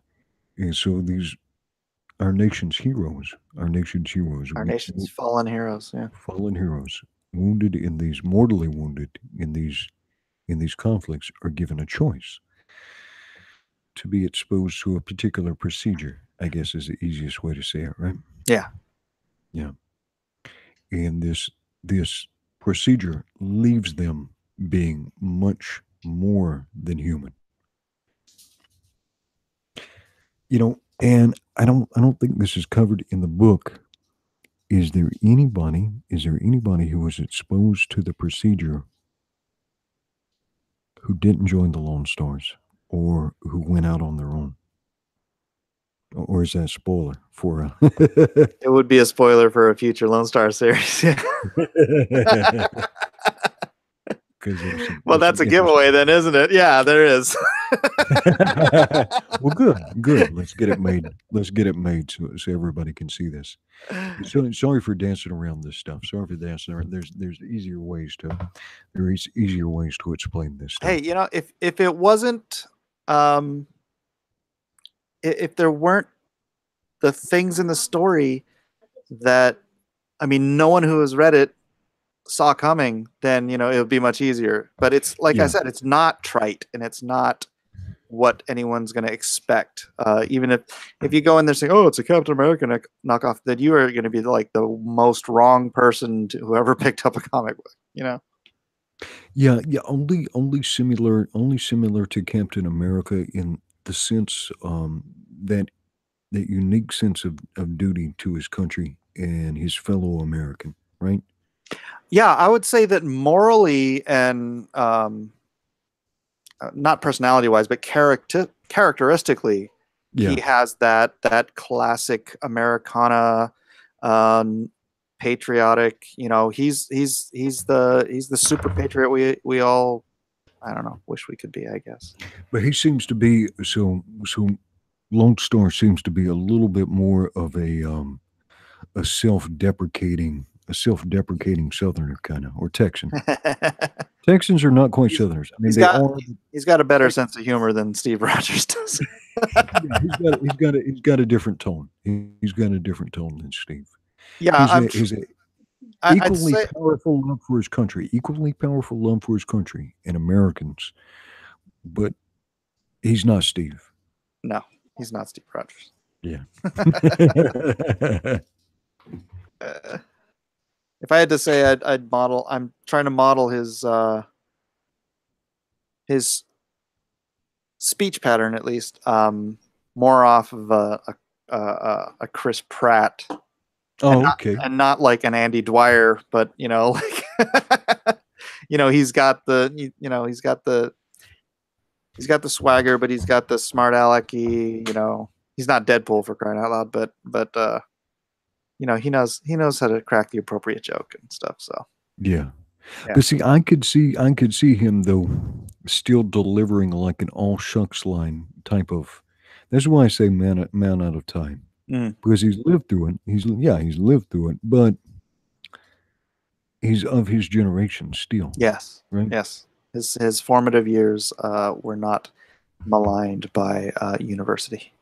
And so our nation's heroes, fallen heroes, fallen heroes, mortally wounded in these conflicts, are given a choice to be exposed to a particular procedure, I guess is the easiest way to say it, right? Yeah. Yeah. And this procedure leaves them being much more than human. And I don't think this is covered in the book. Is there anybody who was exposed to the procedure who didn't join the Lone Stars or who went out on their own? Or is that a spoiler for It would be a spoiler for a future Lone Star series. Well, that's a giveaway then, isn't it? Yeah, there is. Well, good. Let's get it made. Let's get it made so everybody can see this. So, sorry for dancing around this stuff. Sorry for dancing around. There's easier ways to explain this stuff. Hey, you know, if it wasn't, if there weren't the things in the story that, I mean, no one who has read it saw coming, then, you know, it would be much easier. But it's like I said, it's not trite, and it's not what anyone's going to expect. Even if you go in there saying, "Oh, it's a Captain America knockoff," then you are going to be like the most wrong person to whoever picked up a comic book. You know? Yeah. Only similar to Captain America in the sense that unique sense of duty to his country and his fellow American, right? Yeah, I would say that morally and not personality wise, but characteristically, he has that classic Americana, patriotic. You know, he's the super patriot we all, I don't know, wish we could be, I guess. But he seems to be so. Lone Star seems to be a little bit more of a self-deprecating Southerner kind of, or Texan. Texans are not quite Southerners. I mean, he's got a better sense of humor than Steve Rogers does. He's got a different tone. He's got a different tone than Steve. Yeah, he's equally powerful love for his country, and Americans, but he's not Steve. No, he's not Steve Rogers. Yeah. If I had to say, I'd model. I'm trying to model his speech pattern, at least, more off of a Chris Pratt. Oh, okay. And not like an Andy Dwyer, but you know, like you know, he's got the swagger, but he's got the smart alecky. You know, he's not Deadpool for crying out loud, but you know, he knows how to crack the appropriate joke and stuff. So yeah. But see, I could see him though still delivering like an all shucks line type of. That's why I say man out of time, because he's lived through it. He's lived through it, but he's of his generation still. Yes, right. Yes, his formative years were not maligned by university.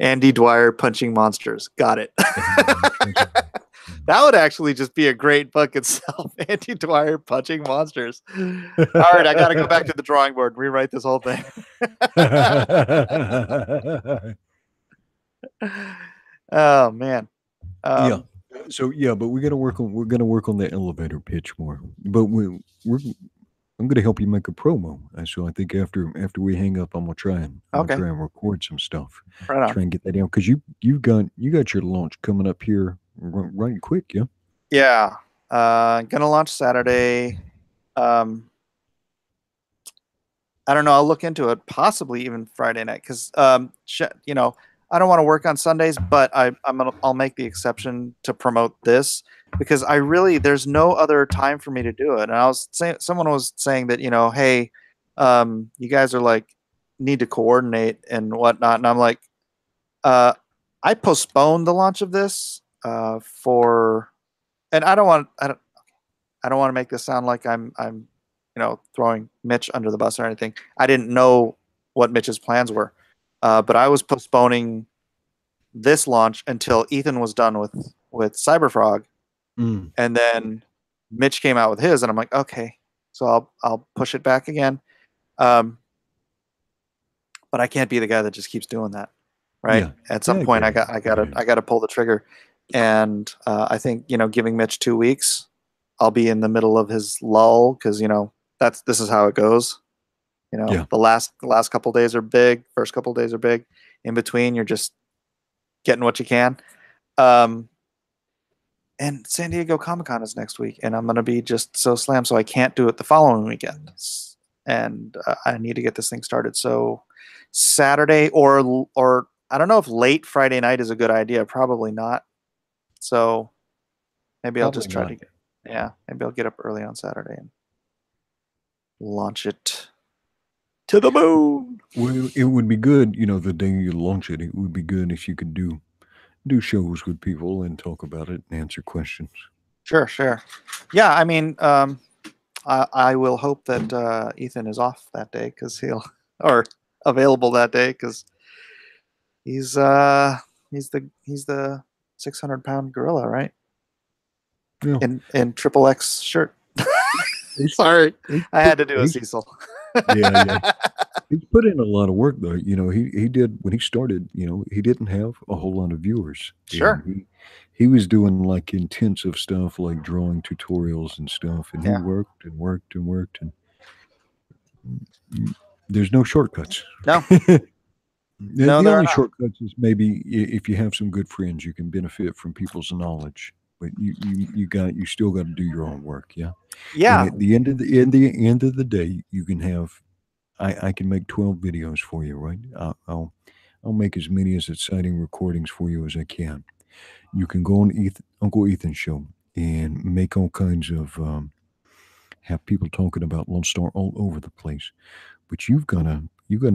Andy Dwyer punching monsters. Got it. That would actually just be a great book itself. Andy Dwyer punching monsters. All right, I got to go back to the drawing board and rewrite this whole thing. Oh man. Yeah. So yeah, but we're gonna work on the elevator pitch more. But I'm going to help you make a promo. So I think after we hang up, I'm gonna try and record some stuff. Right on. Try and get that down, because you got your launch coming up here right quick. Yeah. Yeah. Gonna launch Saturday. I don't know. I'll look into it. Possibly even Friday night, because you know, I don't want to work on Sundays, but I'll make the exception to promote this, because there's no other time for me to do it. And I was saying, someone was saying that, you know, hey, you guys are like need to coordinate and whatnot. And I'm like, I postponed the launch of this and I don't want to make this sound like I'm you know, throwing Mitch under the bus or anything. I didn't know what Mitch's plans were. But I was postponing this launch until Ethan was done with Cyberfrog, and then Mitch came out with his, and I'm like, okay, so I'll push it back again. But I can't be the guy that just keeps doing that, right? Yeah. At some point, I gotta pull the trigger, and I think, you know, giving Mitch 2 weeks, I'll be in the middle of his lull, because, you know, this is how it goes. You know, the last couple days are big. First couple days are big. In between, you're just getting what you can. And San Diego Comic-Con is next week, and I'm going to be just so slammed, so I can't do it the following weekend. And I need to get this thing started. So Saturday or I don't know if late Friday night is a good idea. Probably not. So maybe I'll just try to get, maybe I'll get up early on Saturday and launch it to the moon. Well, it would be good, you know, the day you launch it, it would be good if you could do shows with people and talk about it and answer questions. Sure. Yeah, I mean, I will hope that Ethan is off that day because or available that day because he's the 600-pound gorilla, right? Yeah. In triple X shirt. Sorry, I had to do a Cecil. Yeah. He's put in a lot of work though. You know, he did when he started. You know, he didn't have a whole lot of viewers. Sure. He was doing like intensive stuff, like drawing tutorials and stuff, and he worked and worked and worked, and there's no shortcuts. No. The only shortcuts is maybe if you have some good friends, you can benefit from people's knowledge. But you still got to do your own work. Yeah. Yeah. And at the end of the day, you can have. I can make 12 videos for you, right? I'll make as many as exciting recordings for you as I can. You can go on Uncle Ethan's show and make all kinds of have people talking about Lone Star all over the place. But you gotta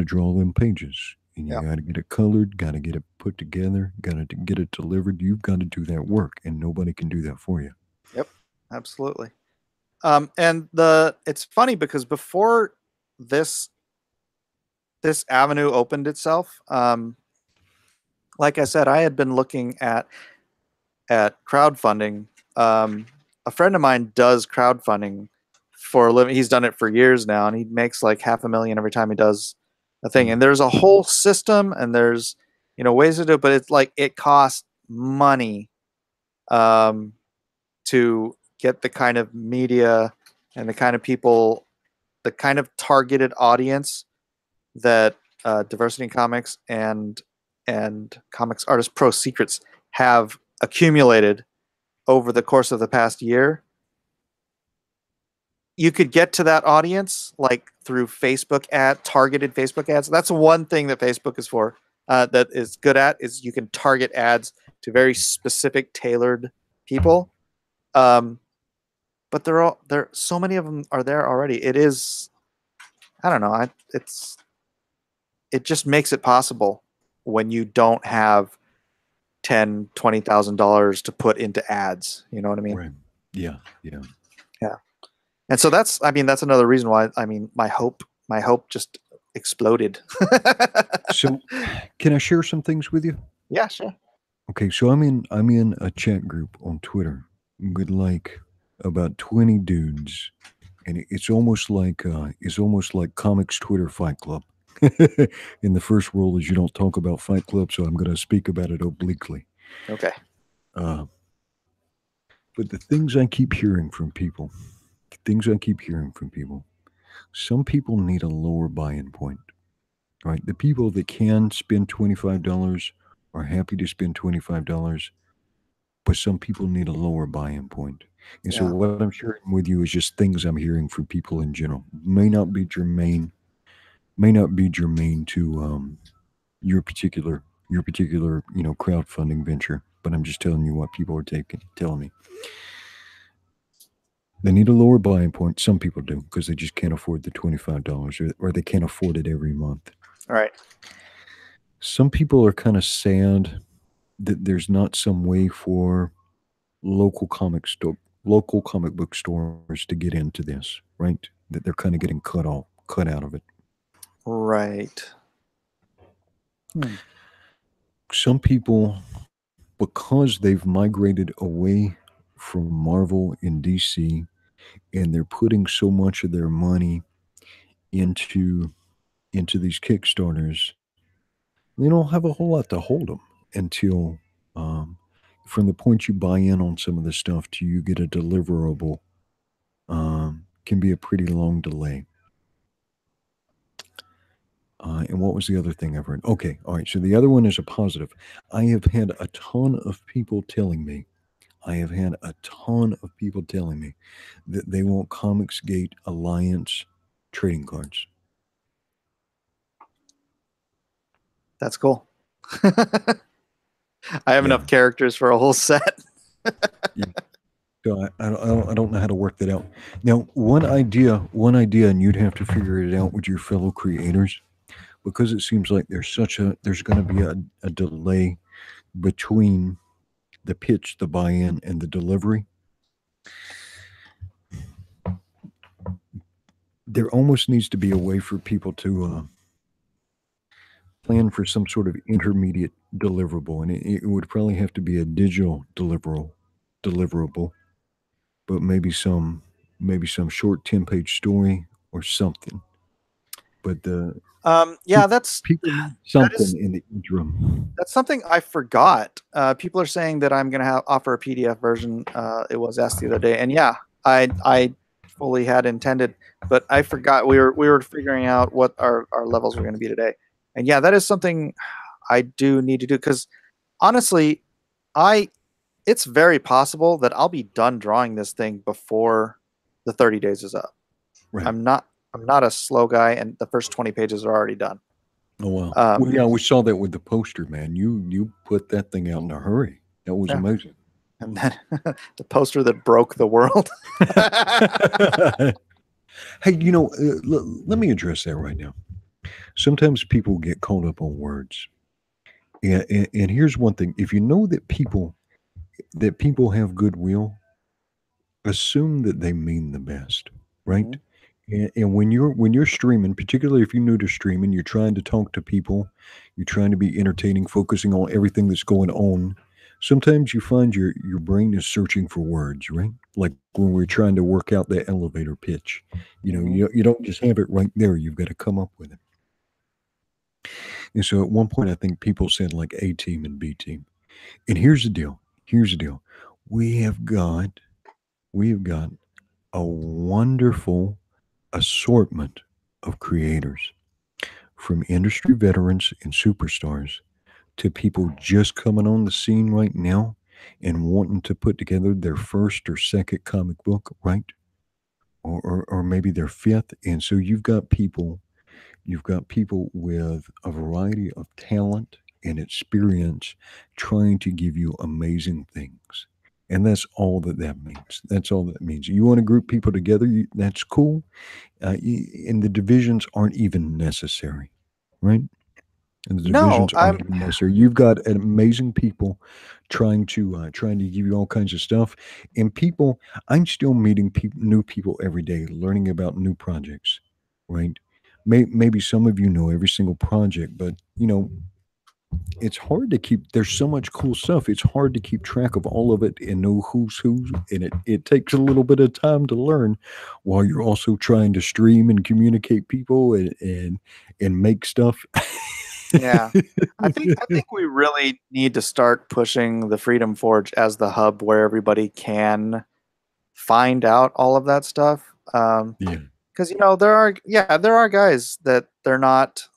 draw them pages, and you gotta get it colored, gotta get it put together, gotta get it delivered. You've got to do that work, and nobody can do that for you. Yep, absolutely. And it's funny because before this avenue opened itself, like I said, I had been looking at crowdfunding. A friend of mine does crowdfunding for a living. He's done it for years now, and he makes like $500,000 every time he does a thing. And there's a whole system, and there's ways to do it, but it's like it costs money to get the kind of media and the kind of people, the kind of targeted audience that Diversity in Comics and Comics Artist Pro Secrets have accumulated over the course of the past year. You could get to that audience like through targeted Facebook ads. That's one thing that Facebook is for, that is good at, is you can target ads to very specific, tailored people. But there so many of them are there already. It is, I don't know, it just makes it possible when you don't have $10,000-$20,000 to put into ads. You know what I mean? Right. Yeah. And so that's another reason why, my hope just exploded. So can I share some things with you? Yeah, sure. Okay, so I'm in a chat group on Twitter with like about 20 dudes, and it's almost like Comics Twitter Fight Club. And the first rule is you don't talk about Fight Club, so I'm going to speak about it obliquely. Okay. But the things I keep hearing from people, some people need a lower buy-in point, right? The people that can spend $25 are happy to spend $25, but some people need a lower buy-in point. And so what I'm sharing with you is just things I'm hearing from people in general. May not be germane to your particular crowdfunding venture, but I'm just telling you what people are telling me. They need a lower buy-in point. Some people do because they just can't afford the $25 or they can't afford it every month. All right. Some people are kind of sad that there's not some way for local comic book stores to get into this, right? That they're kind of getting cut out of it. Right. Some people, because they've migrated away from Marvel and DC, and they're putting so much of their money into these Kickstarters, they don't have a whole lot to hold them until from the point you buy in on some of the stuff to you get a deliverable can be a pretty long delay. And what was the other thing I've heard? Okay, all right. So the other one is a positive. I have had a ton of people telling me, I have had a ton of people telling me that they want Comicsgate Alliance trading cards. That's cool. I have enough characters for a whole set. Yeah. So I don't know how to work that out. Now, one idea, and you'd have to figure it out with your fellow creators, because it seems like there's going to be a delay between the pitch, the buy-in, and the delivery. There almost needs to be a way for people to plan for some sort of intermediate deliverable, and it would probably have to be a digital deliverable, but maybe some short 10-page story or something. But yeah, that's people need something in the interim. That's something I forgot. People are saying that I'm going to offer a PDF version. It was asked the other day, and yeah, I fully had intended, but I forgot. We were figuring out what our levels were going to be today, and yeah, that is something I do need to do, because honestly, it's very possible that I'll be done drawing this thing before the 30 days is up. Right. I'm not a slow guy, and the first 20 pages are already done. Oh wow! Well, yeah, we saw that with the poster, man. You put that thing out in a hurry. That was amazing. And then the poster that broke the world. Hey, let me address that right now. Sometimes people get caught up on words, and here's one thing: if you know that people have goodwill, assume that they mean the best, right? Mm-hmm. And when you're streaming, particularly if you're new to streaming, you're trying to talk to people, you're trying to be entertaining, focusing on everything that's going on. Sometimes you find your brain is searching for words, right? Like when we're trying to work out that elevator pitch. You don't just have it right there. You've got to come up with it. And so at one point, I think people said like A team and B team. And here's the deal. We have got a wonderful assortment of creators, from industry veterans and superstars to people just coming on the scene right now and wanting to put together their first or second comic book, right? Or maybe their fifth. And so you've got people with a variety of talent and experience trying to give you amazing things. And that's all that means. That's all that means. You want to group people together, that's cool. And the divisions aren't even necessary, right? And the divisions aren't even necessary. You've got amazing people trying to give you all kinds of stuff. And people, I'm still meeting new people every day, learning about new projects, right? Maybe some of you know every single project, but it's hard to keep. There's so much cool stuff. It's hard to keep track of all of it and know who's who. And it takes a little bit of time to learn, while you're also trying to stream and communicate people and make stuff. Yeah, I think we really need to start pushing the Freedom Forge as the hub where everybody can find out all of that stuff. Yeah, because there are guys that they're not.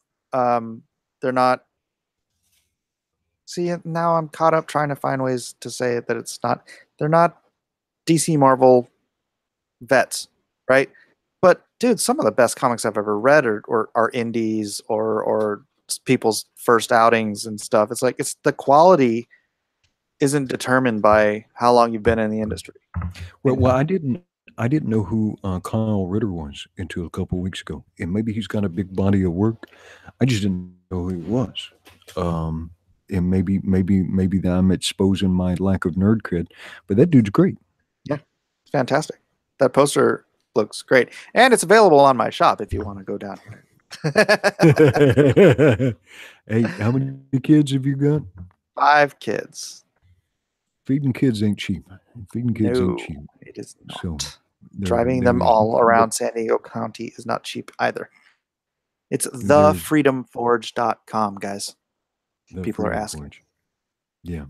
See, now I'm caught up trying to find ways to say it that it's not. They're not DC Marvel vets, right? But dude, some of the best comics I've ever read are indies or people's first outings and stuff. It's like the quality isn't determined by how long you've been in the industry. Well, I didn't know who Kyle Ritter was until a couple of weeks ago, and maybe he's got a big body of work. I just didn't know who he was. And maybe that I'm exposing my lack of nerd cred, but that dude's great. Yeah, it's fantastic. That poster looks great, and it's available on my shop if you want to go down here. Hey, how many kids have you got? 5 kids. Feeding kids ain't cheap. Ain't cheap. It is not. So driving them all around San Diego County is not cheap either. It's thefreedomforge.com, guys. People are asking. Forge. Yeah.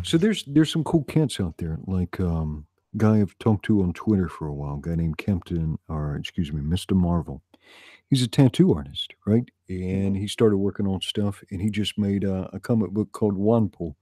So there's some cool cats out there, like guy I've talked to on Twitter for a while, a guy named Mr. Marvel. he's a tattoo artist, right? And he started working on stuff, and he just made a comic book called Wanpo.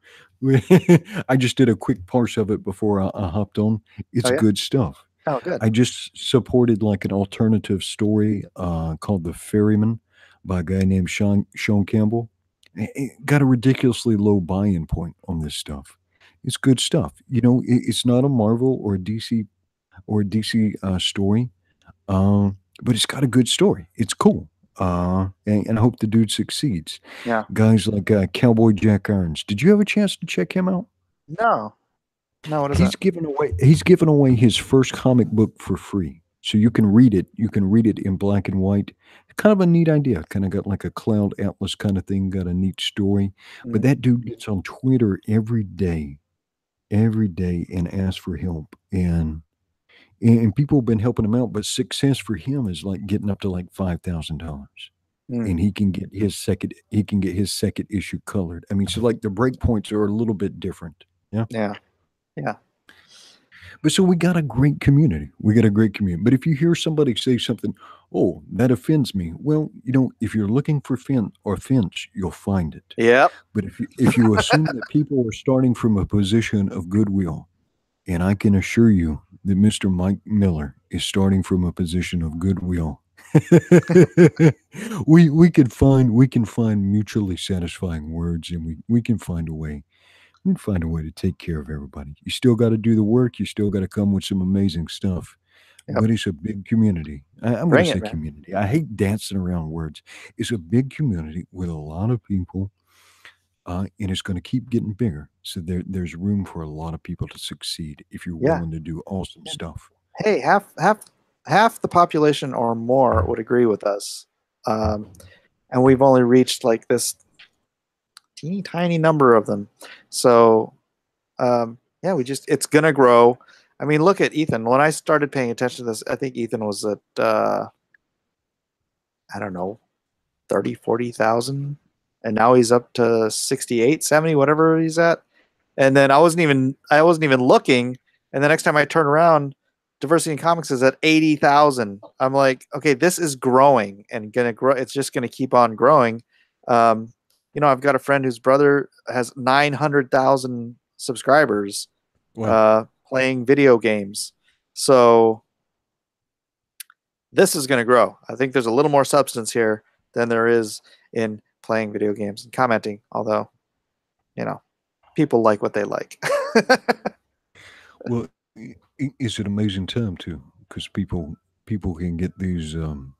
I just did a quick parse of it before I hopped on. Oh It's yeah. good stuff. Oh good. I just supported like an alternative story called The Ferryman by a guy named Sean Campbell. It got a ridiculously low buy-in point on this stuff. It's good stuff. You know, it's not a Marvel or a DC story, but it's got a good story. It's cool. And I hope the dude succeeds. Yeah. Guys like Cowboy Jack Irons. Did you have a chance to check him out? No. No. What is that? He's given away his first comic book for free. So you can read it. You can read it in black and white. Kind of a neat idea. Kind of got like a cloud atlas kind of thing. Got a neat story. But Mm. that dude gets on Twitter every day, and asks for help. And people have been helping him out. But success for him is like getting up to like $5,000. Mm. And he can get his second issue colored. I mean, so like the breakpoints are a little bit different. Yeah. Yeah. Yeah. But so we got a great community. We got a great community. But if you hear somebody say something, oh, that offends me, well, you know, if you're looking for offense, you'll find it. Yep. But if you assume that people are starting from a position of goodwill, and I can assure you that Mr. Mike Miller is starting from a position of goodwill. we can find mutually satisfying words, and we can find a way. We can find a way to take care of everybody. You still got to do the work. You still got to come with some amazing stuff. Yep. But it's a big community. I'm going Bring to it, say man. community. I hate dancing around words. It's a big community with a lot of people, and it's going to keep getting bigger. So there's room for a lot of people to succeed if you're Yeah. willing to do awesome stuff. Hey, half the population or more would agree with us, and we've only reached like this teeny tiny number of them. So, yeah, it's gonna grow. I mean, look at Ethan. When I started paying attention to this, I think Ethan was at I don't know, 30, 40,000, and now he's up to 68, 70, whatever he's at. And then I wasn't even looking, and the next time I turn around, Diversity in Comics is at 80,000. I'm like, okay, this is growing and gonna grow. It's just gonna keep on growing. You know, I've got a friend whose brother has 900,000 subscribers playing video games. So this is going to grow. I think there's a little more substance here than there is in playing video games and commenting, although, you know, people like what they like. Well, it's an amazing time too, because people can get these you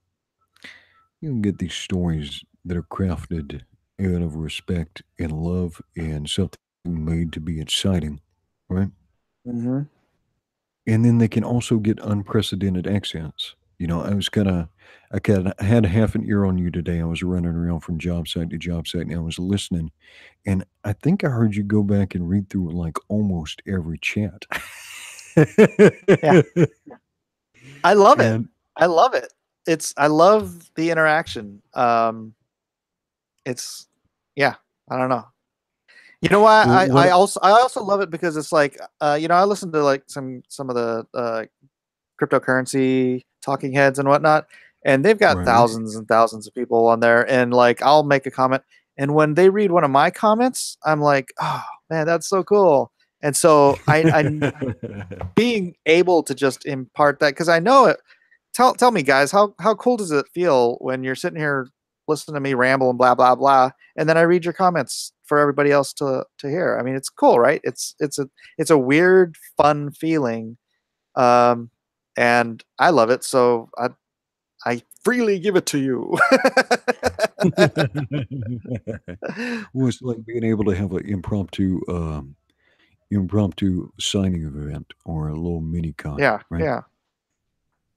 can get these stories that are crafted out of respect and love and something made to be exciting, right? Mm-hmm. And then they can also get unprecedented accents. You know, I had half an ear on you today. I was running around from job site to job site, and I was listening, and I think I heard you go back and read through like almost every chat. Yeah. I love it. And I love it. I love the interaction. It's, yeah, I don't know. You know why? I also love it because it's like, you know, I listen to like some of the cryptocurrency talking heads and whatnot, and they've got right. thousands and thousands of people on there, and like I'll make a comment, and when they read one of my comments, I'm like, oh man, that's so cool. And so I'm being able to just impart that, because I know it. Tell me, guys, how cool does it feel when you're sitting here listening to me ramble and blah blah blah, and then I read your comments for everybody else to hear? I mean, it's cool, right? It's a weird, fun feeling, and I love it. So I freely give it to you. Well, it's like being able to have an impromptu signing event or a little mini con. Yeah, right? yeah,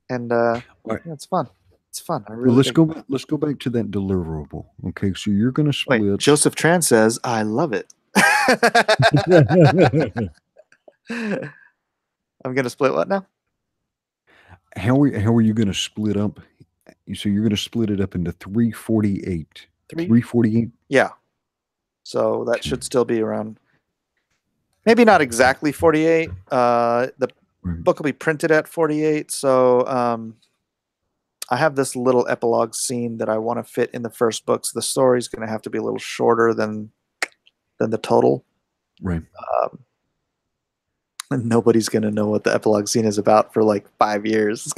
and Right. yeah, it's fun. It's fun. I Well, really let's dig go. Let's go back to that deliverable. Okay, so you're going to split. Wait, Joseph Tran says, "I love it." I'm gonna split what now? How are you going to split up? So you're going to split it up into 348. 348. Yeah. So that should still be around. Maybe not exactly 48. The book will be printed at 48. So I have this little epilogue scene that I want to fit in the first book, so the story's going to have to be a little shorter than the total. Right. And nobody's going to know what the epilogue scene is about for like 5 years.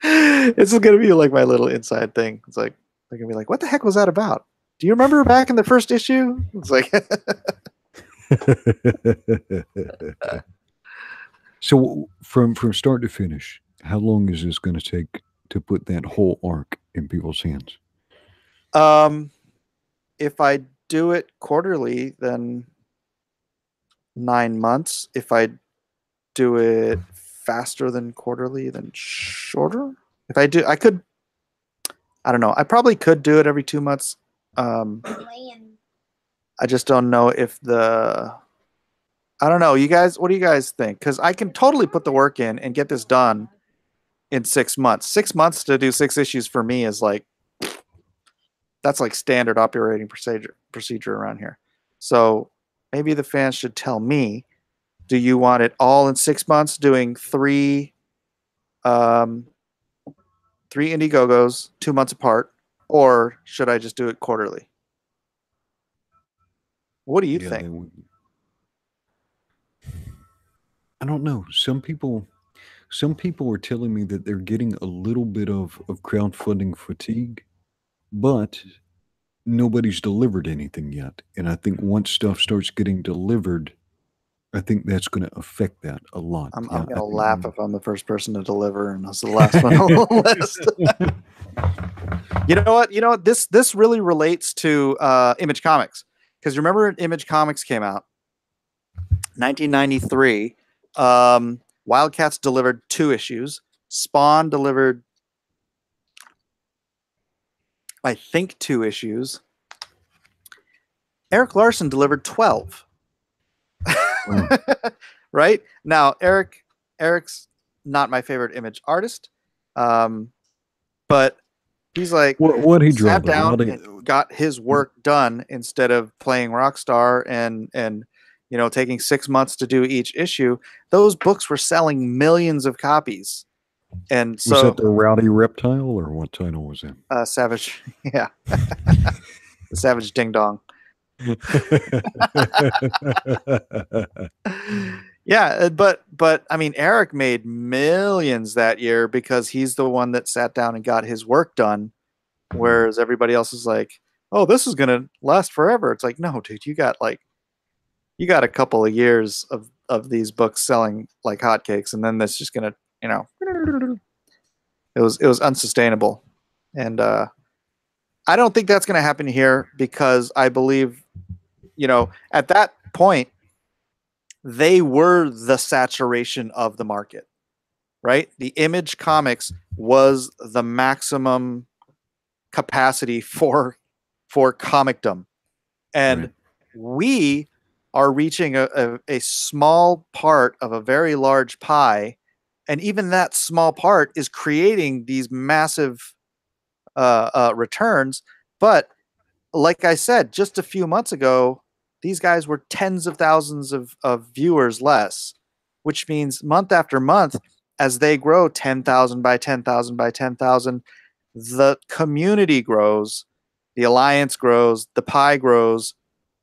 It's going to be like my little inside thing. It's like, they're going to be like, what the heck was that about? Do you remember back in the first issue? It's like... So from start to finish, how long is this going to take to put that whole arc in people's hands? If I do it quarterly, then 9 months. If I do it faster than quarterly, then shorter. If I do, I don't know. I probably could do it every 2 months. I just don't know if I don't know. You guys, what do you guys think? Because I can totally put the work in and get this done in 6 months. 6 months to do 6 issues for me is like, that's like standard operating procedure around here. So maybe the fans should tell me, do you want it all in 6 months, doing three Indiegogos 2 months apart, or should I just do it quarterly? What do you think? I don't know. Some people are telling me that they're getting a little bit of crowdfunding fatigue, but nobody's delivered anything yet. And I think once stuff starts getting delivered, I think that's going to affect that a lot. I'm going to laugh if I'm the first person to deliver and that's the last one on the list. You know what? This really relates to Image Comics. Because remember, Image Comics came out 1993. Wildcats delivered 2 issues. Spawn delivered, I think, 2 issues. Eric Larson delivered 12. Right? Now, Eric's not my favorite Image artist. But he's like, what he sat down and got his work done instead of playing Rockstar and taking 6 months to do each issue. Those books were selling millions of copies. And so, was that the Rowdy Reptile, or what title was that? Savage, yeah. The Savage Ding Dong. Yeah, but I mean, Eric made millions that year because he's the one that sat down and got his work done, whereas everybody else is like, oh, this is gonna last forever. It's like, no, dude, you got a couple of years of these books selling like hotcakes, and then that's just gonna, it was unsustainable. And I don't think that's gonna happen here, because I believe, at that point, they were the saturation of the market, right? The Image Comics was the maximum capacity for comicdom. And right. We are reaching a small part of a very large pie. And even that small part is creating these massive returns. But like I said, just a few months ago, these guys were tens of thousands of viewers less, which means month after month, as they grow 10,000 by 10,000 by 10,000, the community grows, the alliance grows, the pie grows.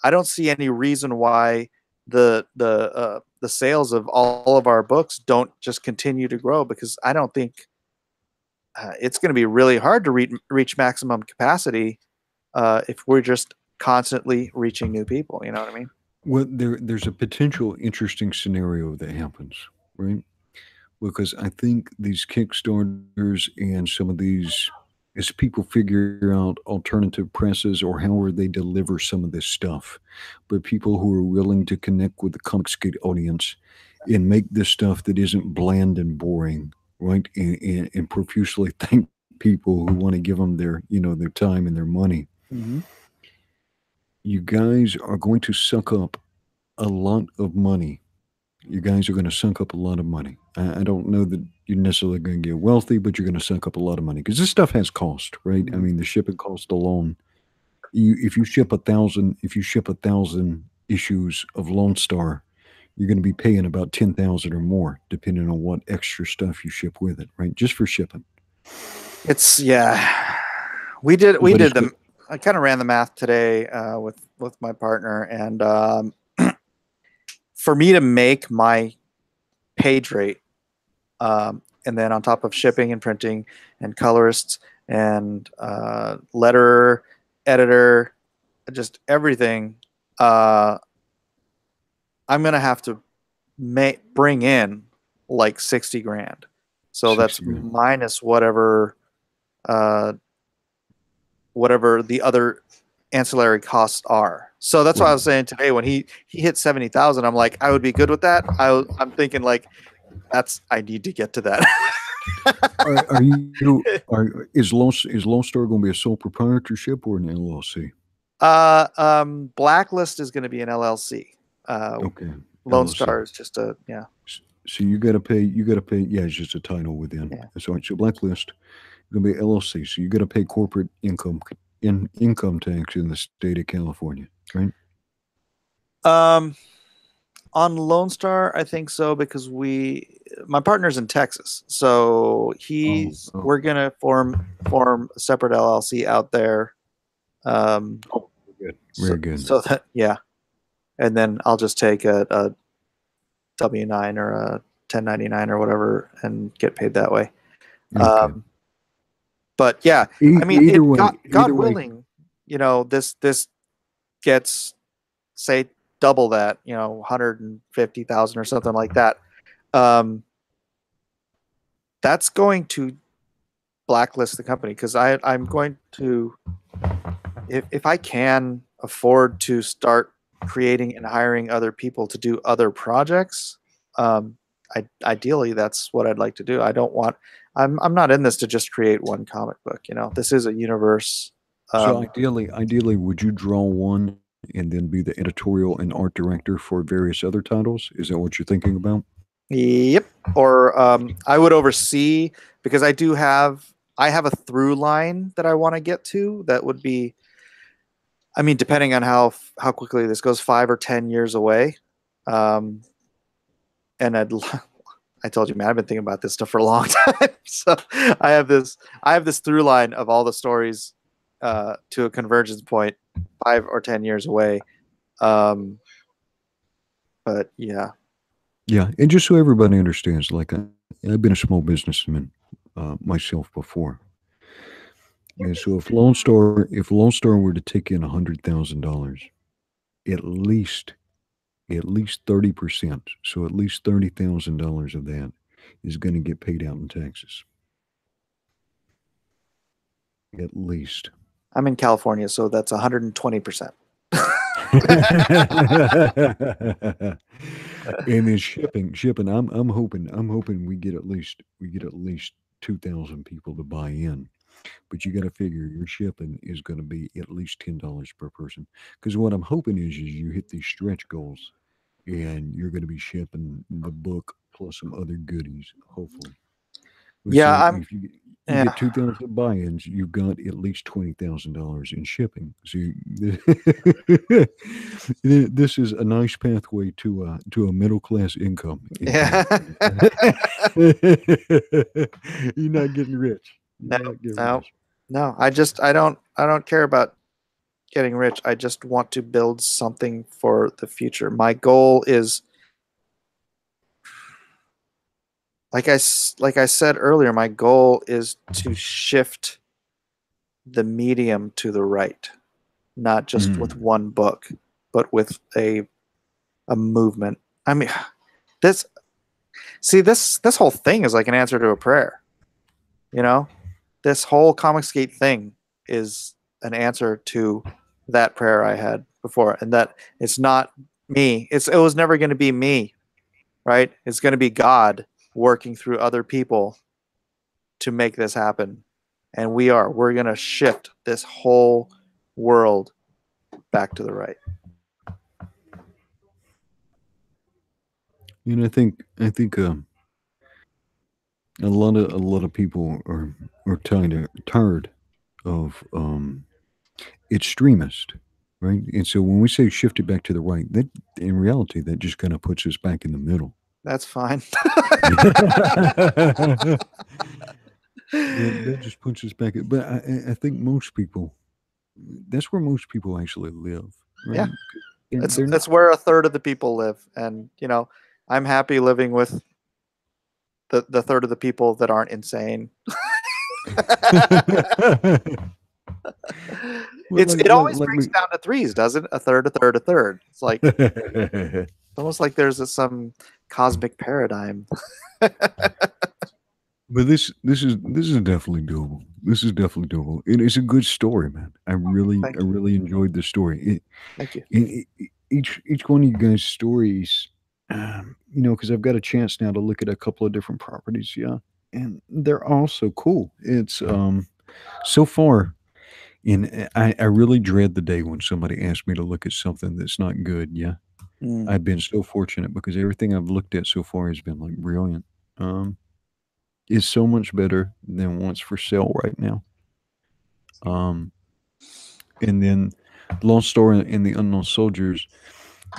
I don't see any reason why the sales of all of our books don't just continue to grow, because I don't think it's going to be really hard to reach maximum capacity if we're just constantly reaching new people. You know what I mean? Well, there's a potential interesting scenario that happens, right? Because I think these Kickstarters and some of these, as people figure out alternative presses or however they deliver some of this stuff, but people who are willing to connect with the Comicsgate audience and make this stuff that isn't bland and boring, right? And profusely thank people who want to give them their, their time and their money. Mm-hmm. You guys are going to suck up a lot of money. You guys are going to suck up a lot of money. I don't know that you're necessarily going to get wealthy, but you're going to suck up a lot of money, because this stuff has cost, right? Mm-hmm. I mean, the shipping cost alone. If you ship 1,000 issues of Lone Star, you're going to be paying about 10,000 or more, depending on what extra stuff you ship with it, right? Just for shipping. It's we did the I kind of ran the math today with my partner, and for me to make my page rate, and then on top of shipping and printing and colorists and letterer, editor, just everything, I'm gonna have to bring in like 60 grand. So that's minus whatever the other ancillary costs are. So that's why I was saying today when he hit 70,000, I'm like, I would be good with that. I'm thinking like, I need to get to that. Is Lone Star going to be a sole proprietorship or an LLC? Blacklist is going to be an LLC. Okay. Lone Star is just a So you got to pay. Yeah, it's just a title within. Yeah. So Blacklist going to be LLC. So you got to pay corporate income tax in the state of California, right? On Lone Star, I think so, because my partner's in Texas, so we're gonna form a separate LLC out there. Good. Very good. So that and then I'll just take a W-9 or a 1099 or whatever and get paid that way. Okay. But yeah, I mean, God willing, this gets, say, double that, 150,000 or something like that. That's going to blacklist the company, because I'm going to, if I can afford to start creating and hiring other people to do other projects, ideally that's what I'd like to do. I'm not in this to just create one comic book. This is a universe. So ideally, would you draw one and then be the editorial and art director for various other titles? Is that what you're thinking about? Yep. Or I would oversee, because I have a through line that I want to get to. That would be, I mean, depending on how quickly this goes, 5 or 10 years away. And I told you, man, I've been thinking about this stuff for a long time. So I have this through line of all the stories to a convergence point 5 or 10 years away. But yeah. Yeah, and just so everybody understands, like I've been a small businessman myself before. And so if Lone Star were to take in $100,000, at least 30%, so at least $30,000 of that is going to get paid out in taxes. At least. I'm in California, so that's 120%. And then shipping. I'm hoping we get at least 2,000 people to buy in. But you got to figure your shipping is going to be at least $10 per person. Because what I'm hoping is you hit these stretch goals, and you're going to be shipping the book plus some other goodies, hopefully. Yeah, so if you get 2,000 buy-ins, you've got at least $20,000 in shipping. So this is a nice pathway to a middle-class income. Yeah. You're not getting rich. No. I don't care about getting rich. I just want to build something for the future. My goal is, like I said earlier, my goal is to shift the medium to the right, not just with one book, but with a movement. I mean, this whole thing is like an answer to a prayer. This whole Comicsgate thing is an answer to that prayer I had before, and that it's not me. It was never going to be me, right? It's going to be God working through other people to make this happen. And we're going to shift this whole world back to the right. I think a lot of people are tired of extremist right? And so when we say shift it back to the right, that in reality that just kind of puts us back in the middle. That's fine. That just puts us back. But I think most people, that's where most people actually live, right? Yeah. They're That's not. where a third of the people live, and I'm happy living with the third of the people that aren't insane. Well, It always breaks down to threes, doesn't it? A third, a third, a third. It's like it's almost like there's some cosmic paradigm. But this is definitely doable. This is definitely doable. It is a good story, man. I really enjoyed the story. Thank you. Each one of you guys' stories, because I've got a chance now to look at a couple of different properties, yeah, and they're all so cool. It's so far, I really dread the day when somebody asks me to look at something that's not good. Yeah, I've been so fortunate because everything I've looked at so far has been like brilliant. Is so much better than what's for sale right now. Um, and then Lost Star and the Unknown Soldiers,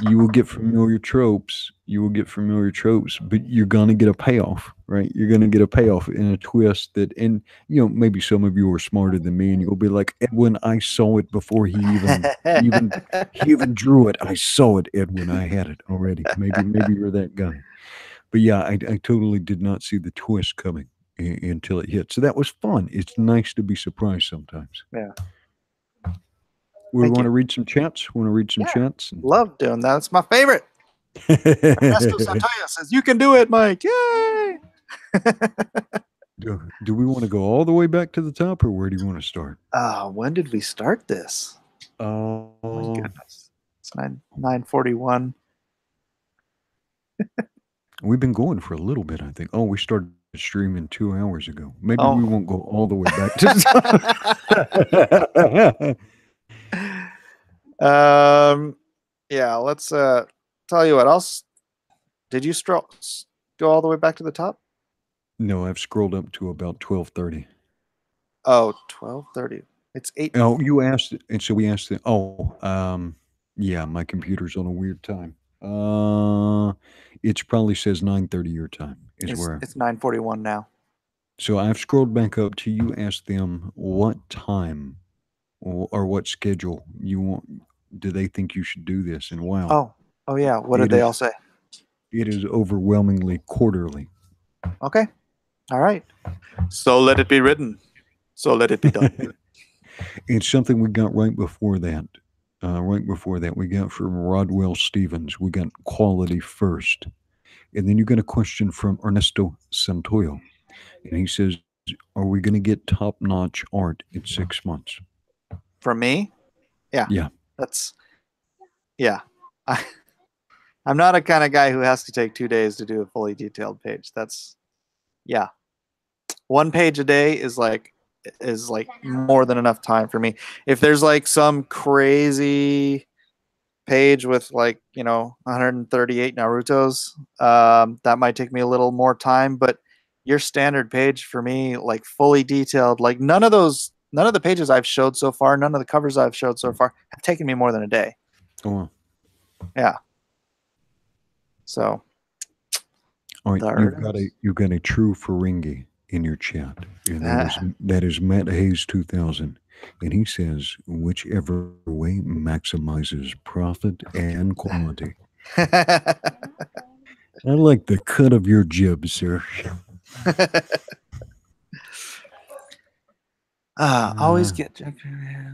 you will get familiar tropes. You will get familiar tropes, but you're gonna get a payoff, right? You're gonna get a payoff in a twist that, and maybe some of you are smarter than me, and you'll be like, Edwin, I saw it before he even drew it. I saw it, Edwin. I had it already. Maybe you're that guy. But yeah, I totally did not see the twist coming until it hit. So that was fun. It's nice to be surprised sometimes. Yeah. We want to read some chats. Want to read some chats? Love doing that. It's my favorite. Ernesto Santoya says, "You can do it, Mike." Yay! Do we want to go all the way back to the top, or where do you want to start? When did we start this? Oh my goodness, it's 9:41. We've been going for a little bit, I think. Oh, we started streaming 2 hours ago. Maybe we won't go all the way back to the top. Yeah, let's tell you what else. Did you go all the way back to the top? No, I've scrolled up to about 12:30. Oh, 12:30. It's 8. Oh, you asked, and so we asked. Yeah, my computer's on a weird time. It probably says 9:30 your time. It's 9:41 now. So I've scrolled back up to you. Ask them what time or what schedule you want. Do they think you should do this? And wow. Oh yeah. What did they all say? It is overwhelmingly quarterly. Okay. All right. So let it be written. So let it be done. It's something we got right before that. We got from Rodwell Stevens. We got quality first. And then you got a question from Ernesto Santoyo. And he says, are we going to get top-notch art in 6 months? From me? Yeah. Yeah. I'm not a kind of guy who has to take 2 days to do a fully detailed page. Yeah. 1 page a day is like more than enough time for me. If there's like some crazy page with 138 Narutos, that might take me a little more time, but your standard page for me, like fully detailed, like none of the pages I've showed so far, none of the covers I've showed so far have taken me more than a day. Oh. Yeah. So all right, you've got a true Ferengi in your chat, and that is Matt Hayes 2000, and he says whichever way maximizes profit and quality. I like the cut of your jib, sir. Always get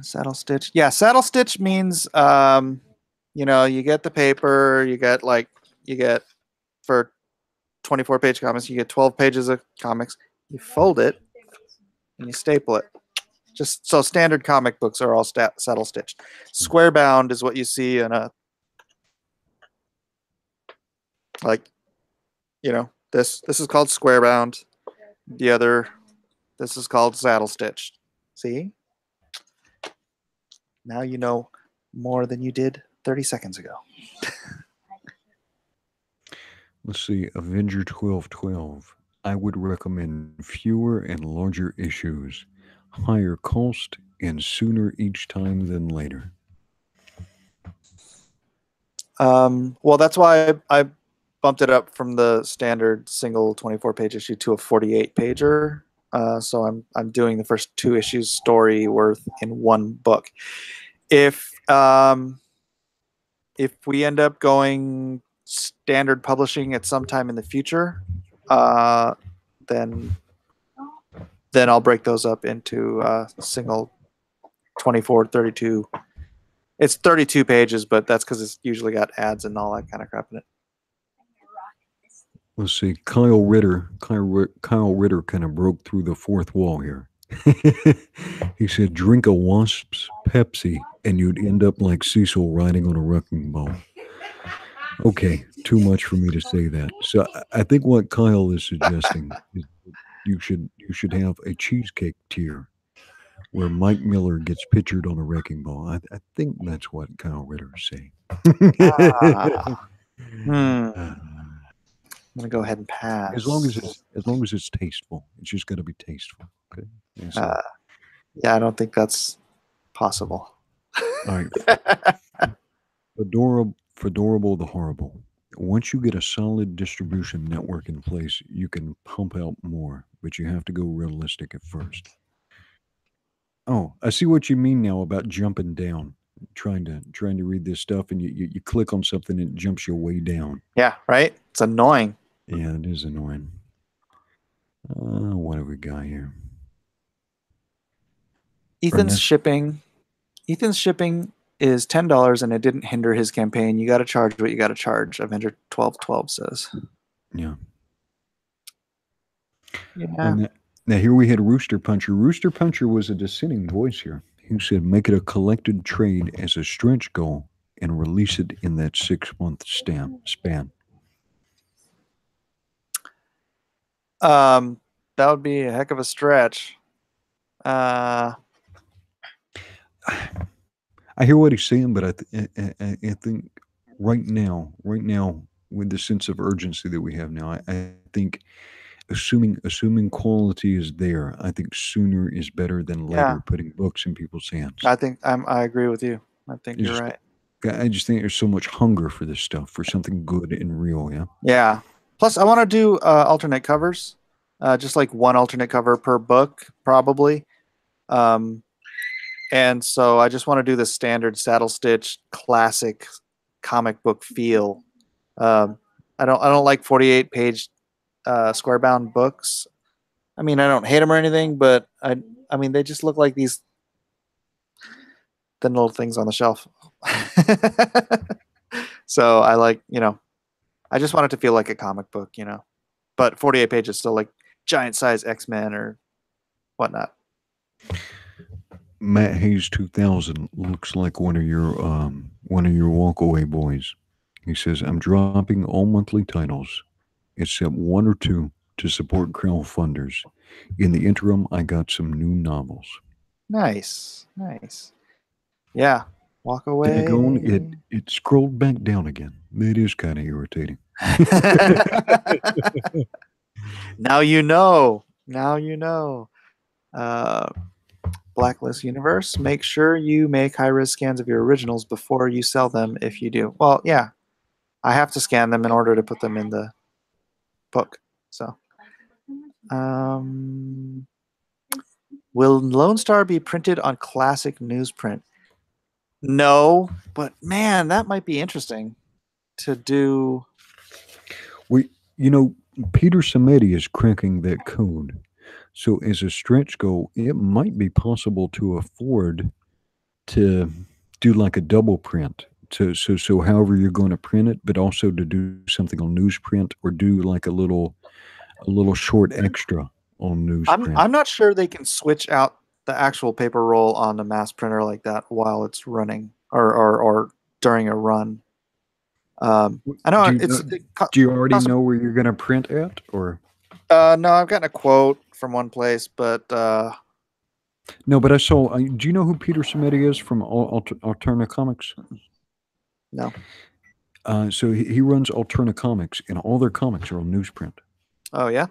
saddle stitch. Yeah, saddle stitch means you get the paper, you get for 24-page comics, you get 12 pages of comics, you fold it and you staple it. Just so standard comic books are all saddle stitched. Square bound is what you see in this is called square bound. This is called saddle stitched. See? Now you know more than you did 30 seconds ago. Let's see, Avenger 1212. I would recommend fewer and larger issues, higher cost, and sooner each time than later. Well, that's why I bumped it up from the standard single 24-page issue to a 48-pager. So I'm doing the first 2 issues story worth in one book. If we end up going standard publishing at some time in the future, then I'll break those up into single 24, 32. It's 32 pages, but that's because it's usually got ads and all that kind of crap in it. Let's see. Kyle Ritter kind of broke through the fourth wall here. He said, drink a Wasp's Pepsi and you'd end up like Cecil riding on a wrecking ball. Okay, too much for me to say that. So I think what Kyle is suggesting is you should have a cheesecake tier where Mike Miller gets pictured on a wrecking ball. I think that's what Kyle Ritter is saying. I'm gonna go ahead and pass. As long as it's tasteful, it's just got to be tasteful. Okay. Yeah, so. Yeah, I don't think that's possible. All right. Fedorable the Horrible. Once you get a solid distribution network in place, you can pump out more, but you have to go realistic at first. Oh, I see what you mean now about jumping down, trying to read this stuff, and you click on something and it jumps you way down. Yeah, right? It's annoying. Yeah, it is annoying. What have we got here? Ethan's shipping is $10 and it didn't hinder his campaign. You got to charge what you got to charge. Avenger 1212 says. Yeah. Yeah. Now here we had Rooster Puncher. Rooster Puncher was a dissenting voice here. He said, make it a collected trade as a stretch goal and release it in that 6-month span. That would be a heck of a stretch. I hear what he's saying, but I think right now, with the sense of urgency that we have now, I think assuming quality is there, I think sooner is better than later. Putting books in people's hands. I agree with you. I think you're right. I just think there's so much hunger for this stuff, for something good and real. Yeah. Yeah. Plus, I want to do alternate covers, just like one alternate cover per book, probably. And so I just want to do the standard saddle stitch classic comic book feel. I don't like 48-page square bound books. I mean, I don't hate them or anything, but I mean, they just look like these thin little things on the shelf. So I like, I just want it to feel like a comic book, but 48 pages, so like giant size X-Men or whatnot. Matt Hayes 2000 looks like one of your walkaway boys. He says, I'm dropping all monthly titles except 1 or 2 to support crowdfunders. In the interim, I got some new novels. Nice. Yeah, walk away. It scrolled back down again. It is kind of irritating. Now you know. Blacklist Universe, make sure you make high-res scans of your originals before you sell them if you do. Well, yeah. I have to scan them in order to put them in the book. So, will Lone Star be printed on classic newsprint? No, but man, that might be interesting to do. Peter Samedi is cracking that code. So as a stretch goal, it might be possible to afford to do like a double print. So however you're going to print it, but also to do something on newsprint or do like a little short extra on newsprint. I'm not sure they can switch out the actual paper roll on a mass printer like that while it's running or during a run. I know do you already know where you're going to print at, or? No, I've gotten a quote from one place, but no. But I saw. Do you know who Peter Samedi is from Alterna Comics? No. So he runs Alterna Comics, and all their comics are on newsprint. Oh yeah.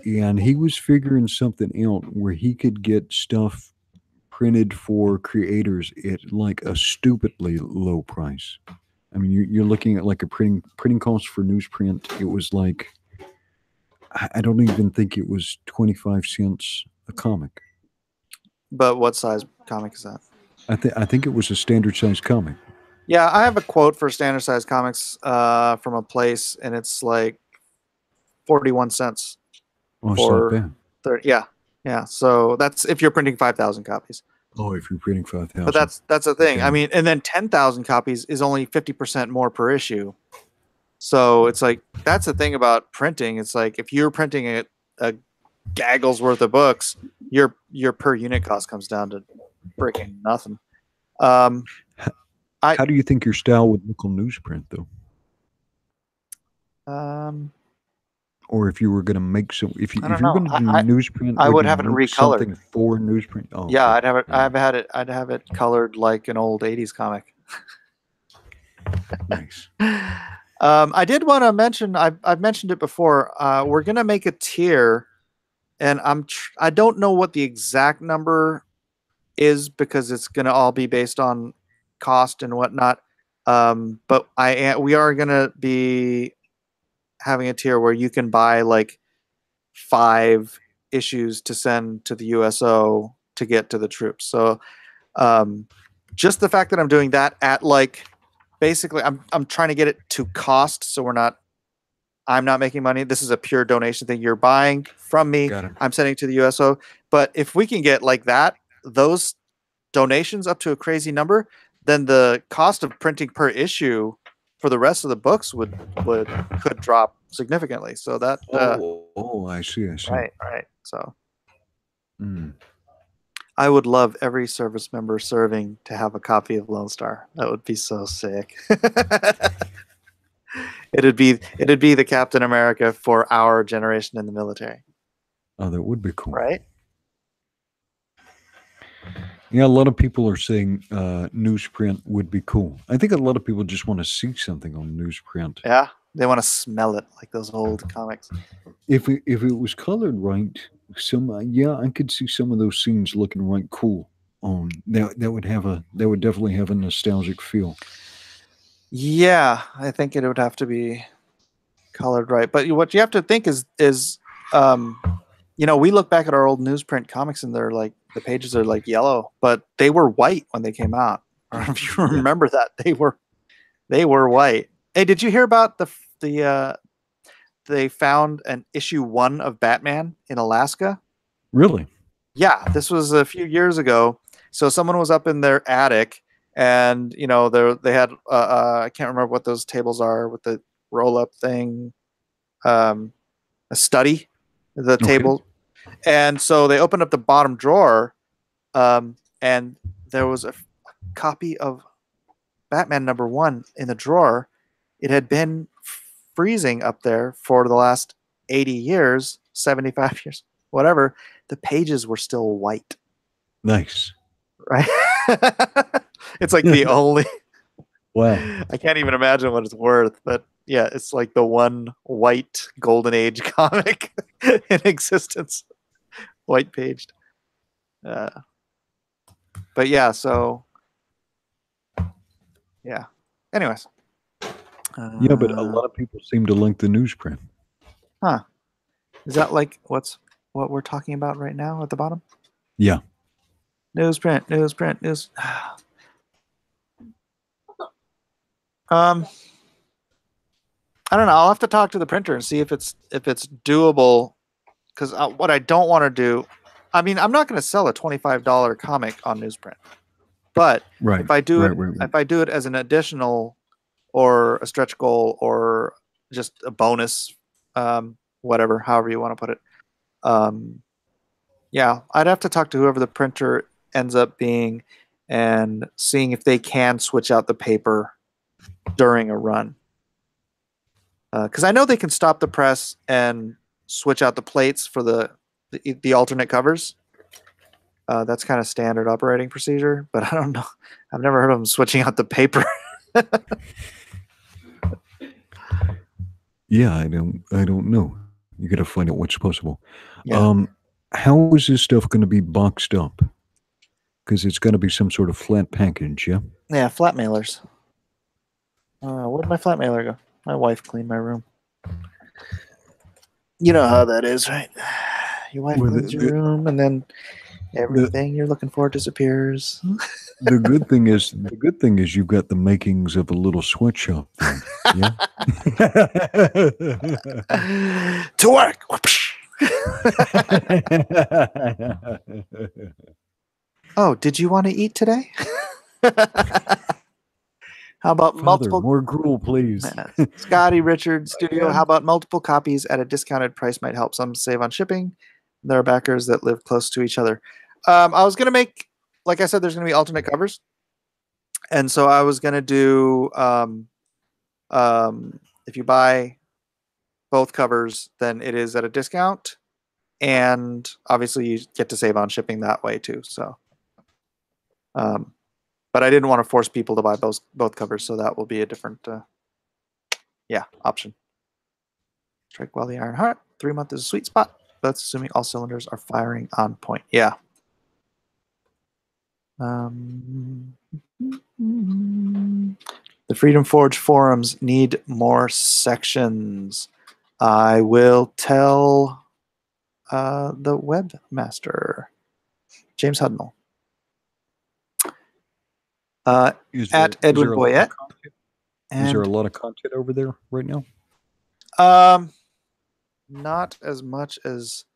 And he was figuring something out where he could get stuff printed for creators at like a stupidly low price. I mean, you're looking at like a printing cost for newsprint. It was like, I don't even think it was 25 cents a comic. But what size comic is that? I think it was a standard size comic. Yeah, I have a quote for standard size comics from a place, and it's like 41 cents Oh, it's not bad. 30. Yeah. So that's if you're printing 5,000 copies. Oh, if you're printing 5,000. But that's the thing. Okay. I mean, and then 10,000 copies is only 50% more per issue. So it's like that's the thing about printing. It's like if you're printing a gaggle's worth of books, your per unit cost comes down to freaking nothing. How do you think your style would look on newsprint, though? Or if you were going to make some, if you're going to do newsprint, I would have it recolored. Something for newsprint. Oh, yeah, okay. I'd have it. I'd have it colored like an old '80s comic. Nice. I did want to mention. I've mentioned it before. We're gonna make a tier, and I don't know what the exact number is because it's gonna all be based on cost and whatnot. But we are gonna be having a tier where you can buy like 5 issues to send to the USO to get to the troops. So just the fact that I'm doing that at like basically I'm trying to get it to cost, so I'm not making money. This is a pure donation thing. You're buying from me. I'm sending to the USO. But if we can get like that, those donations up to a crazy number, then the cost of printing per issue for the rest of the books could drop significantly. So that I see. Right. So I would love every service member serving to have a copy of Lone Star. That would be so sick. It'd be the Captain America for our generation in the military. Oh, that would be cool. Right? Yeah, a lot of people are saying newsprint would be cool. I think a lot of people just want to see something on newsprint. Yeah, they want to smell it like those old comics. If it was colored right, I could see some of those scenes looking right cool. That would definitely have a nostalgic feel. Yeah, I think it would have to be colored right. But what you have to think is we look back at our old newsprint comics and they're like the pages are like yellow, but they were white when they came out. I don't know if you remember that. They were white. Hey, did you hear about they found an issue 1 of Batman in Alaska? Really? Yeah, this was a few years ago. So someone was up in their attic and they had I can't remember what those tables are with the roll up thing, a study, the table. And so they opened up the bottom drawer, and there was a copy of Batman #1 in the drawer. It had been freezing up there for the last 80 years, 75 years, whatever. The pages were still white. Nice. Right? It's like the only... Wow. I can't even imagine what it's worth, but yeah, it's like the one white Golden Age comic in existence. White paged. But yeah, so yeah. Anyways. Yeah, but a lot of people seem to like the newsprint. Huh. Is that like what we're talking about right now at the bottom? Yeah. Newsprint. I don't know. I'll have to talk to the printer and see if it's doable. Because what I don't want to do, I mean, I'm not going to sell a $25 comic on newsprint. But if I do it as an additional or a stretch goal or just a bonus, whatever, however you want to put it, yeah, I'd have to talk to whoever the printer ends up being and seeing if they can switch out the paper during a run. Because I know they can stop the press and switch out the plates for the alternate covers. That's kind of standard operating procedure, but I don't know. I've never heard of them switching out the paper. Yeah, I don't know. You got to find out what's possible. Yeah. How is this stuff going to be boxed up? Because it's going to be some sort of flat package, yeah? Yeah, flat mailers. Where'd my flat mailer go? My wife cleaned my room. You know how that is, right? Your wife cleans your room, and then everything you're looking for disappears. The good thing is you've got the makings of a little sweatshop there. Yeah. To work. Oh, did you want to eat today? How about Father, multiple? More gruel, please. Scotty Richard Studio. How about multiple copies at a discounted price might help some save on shipping. There are backers that live close to each other. I was gonna make, like I said, there's gonna be alternate covers, and so I was gonna do if you buy both covers, then it is at a discount, and obviously you get to save on shipping that way too. So, but I didn't want to force people to buy both covers, so that will be a different, option. Strike while the iron hot. 3 month is a sweet spot. That's assuming all cylinders are firing on point. Yeah. The Freedom Forge forums need more sections. I will tell the webmaster, James Hudnall. At Edwin Boyette. Is there a lot of content over there right now? Not as much as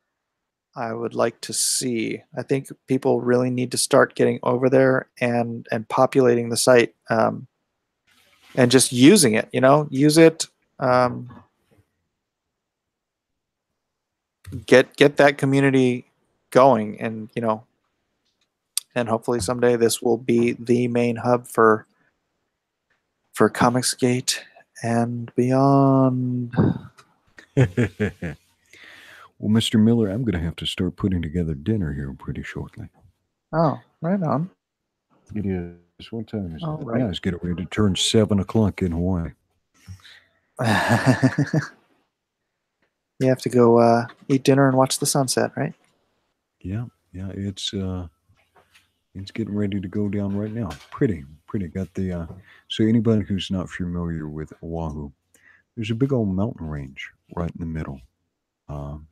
I would like to see. I think people really need to start getting over there and populating the site, and just using it. Use it. Get that community going, and and hopefully someday this will be the main hub for Comicsgate and beyond. Well, Mr. Miller, I'm going to have to start putting together dinner here pretty shortly. Oh, right on. It is. What time is it? Right. Yeah, it's getting ready to turn 7 o'clock in Hawaii. You have to go eat dinner and watch the sunset, right? Yeah, it's getting ready to go down right now. Pretty. Got the so anybody who's not familiar with Oahu, there's a big old mountain range right in the middle, and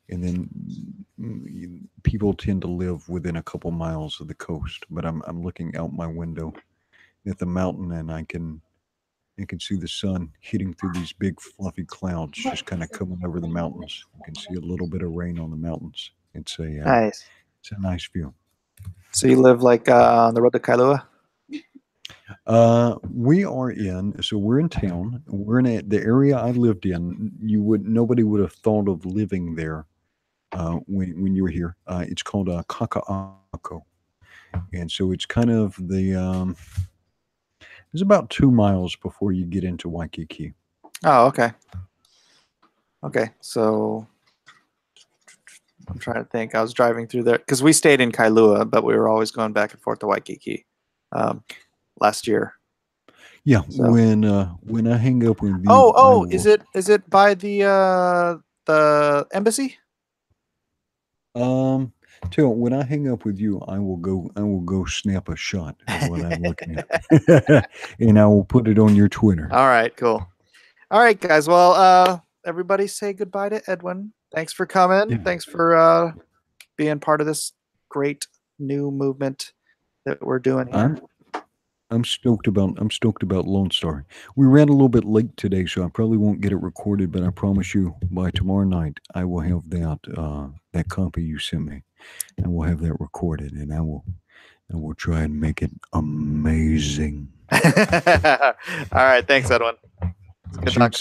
then people tend to live within a couple miles of the coast. But I'm looking out my window at the mountain, and I can see the sun hitting through these big fluffy clouds just kind of coming over the mountains. You can see a little bit of rain on the mountains. It's nice. It's a nice view. So you live like on the road to Kailua? We're in town. We're in the area I lived in. Nobody would have thought of living there when you were here. It's called Kaka'ako, and so it's kind of it's about 2 miles before you get into Waikiki. Oh, okay. Okay, so I'm trying to think. I was driving through there because we stayed in Kailua, but we were always going back and forth to Waikiki last year. Yeah, so. When I hang up with you. Is it by the embassy? When I hang up with you, I will go snap a shot of what I'm looking at, and I will put it on your Twitter. All right, cool. All right, guys. Well, everybody say goodbye to Edwin. Thanks for coming. Yeah. Thanks for being part of this great new movement that we're doing here. I'm stoked about Lone Star. We ran a little bit late today, so I probably won't get it recorded, but I promise you by tomorrow night I will have that copy you sent me, and we'll have that recorded, and I will try and make it amazing. All right, thanks, Edwin. Good talk.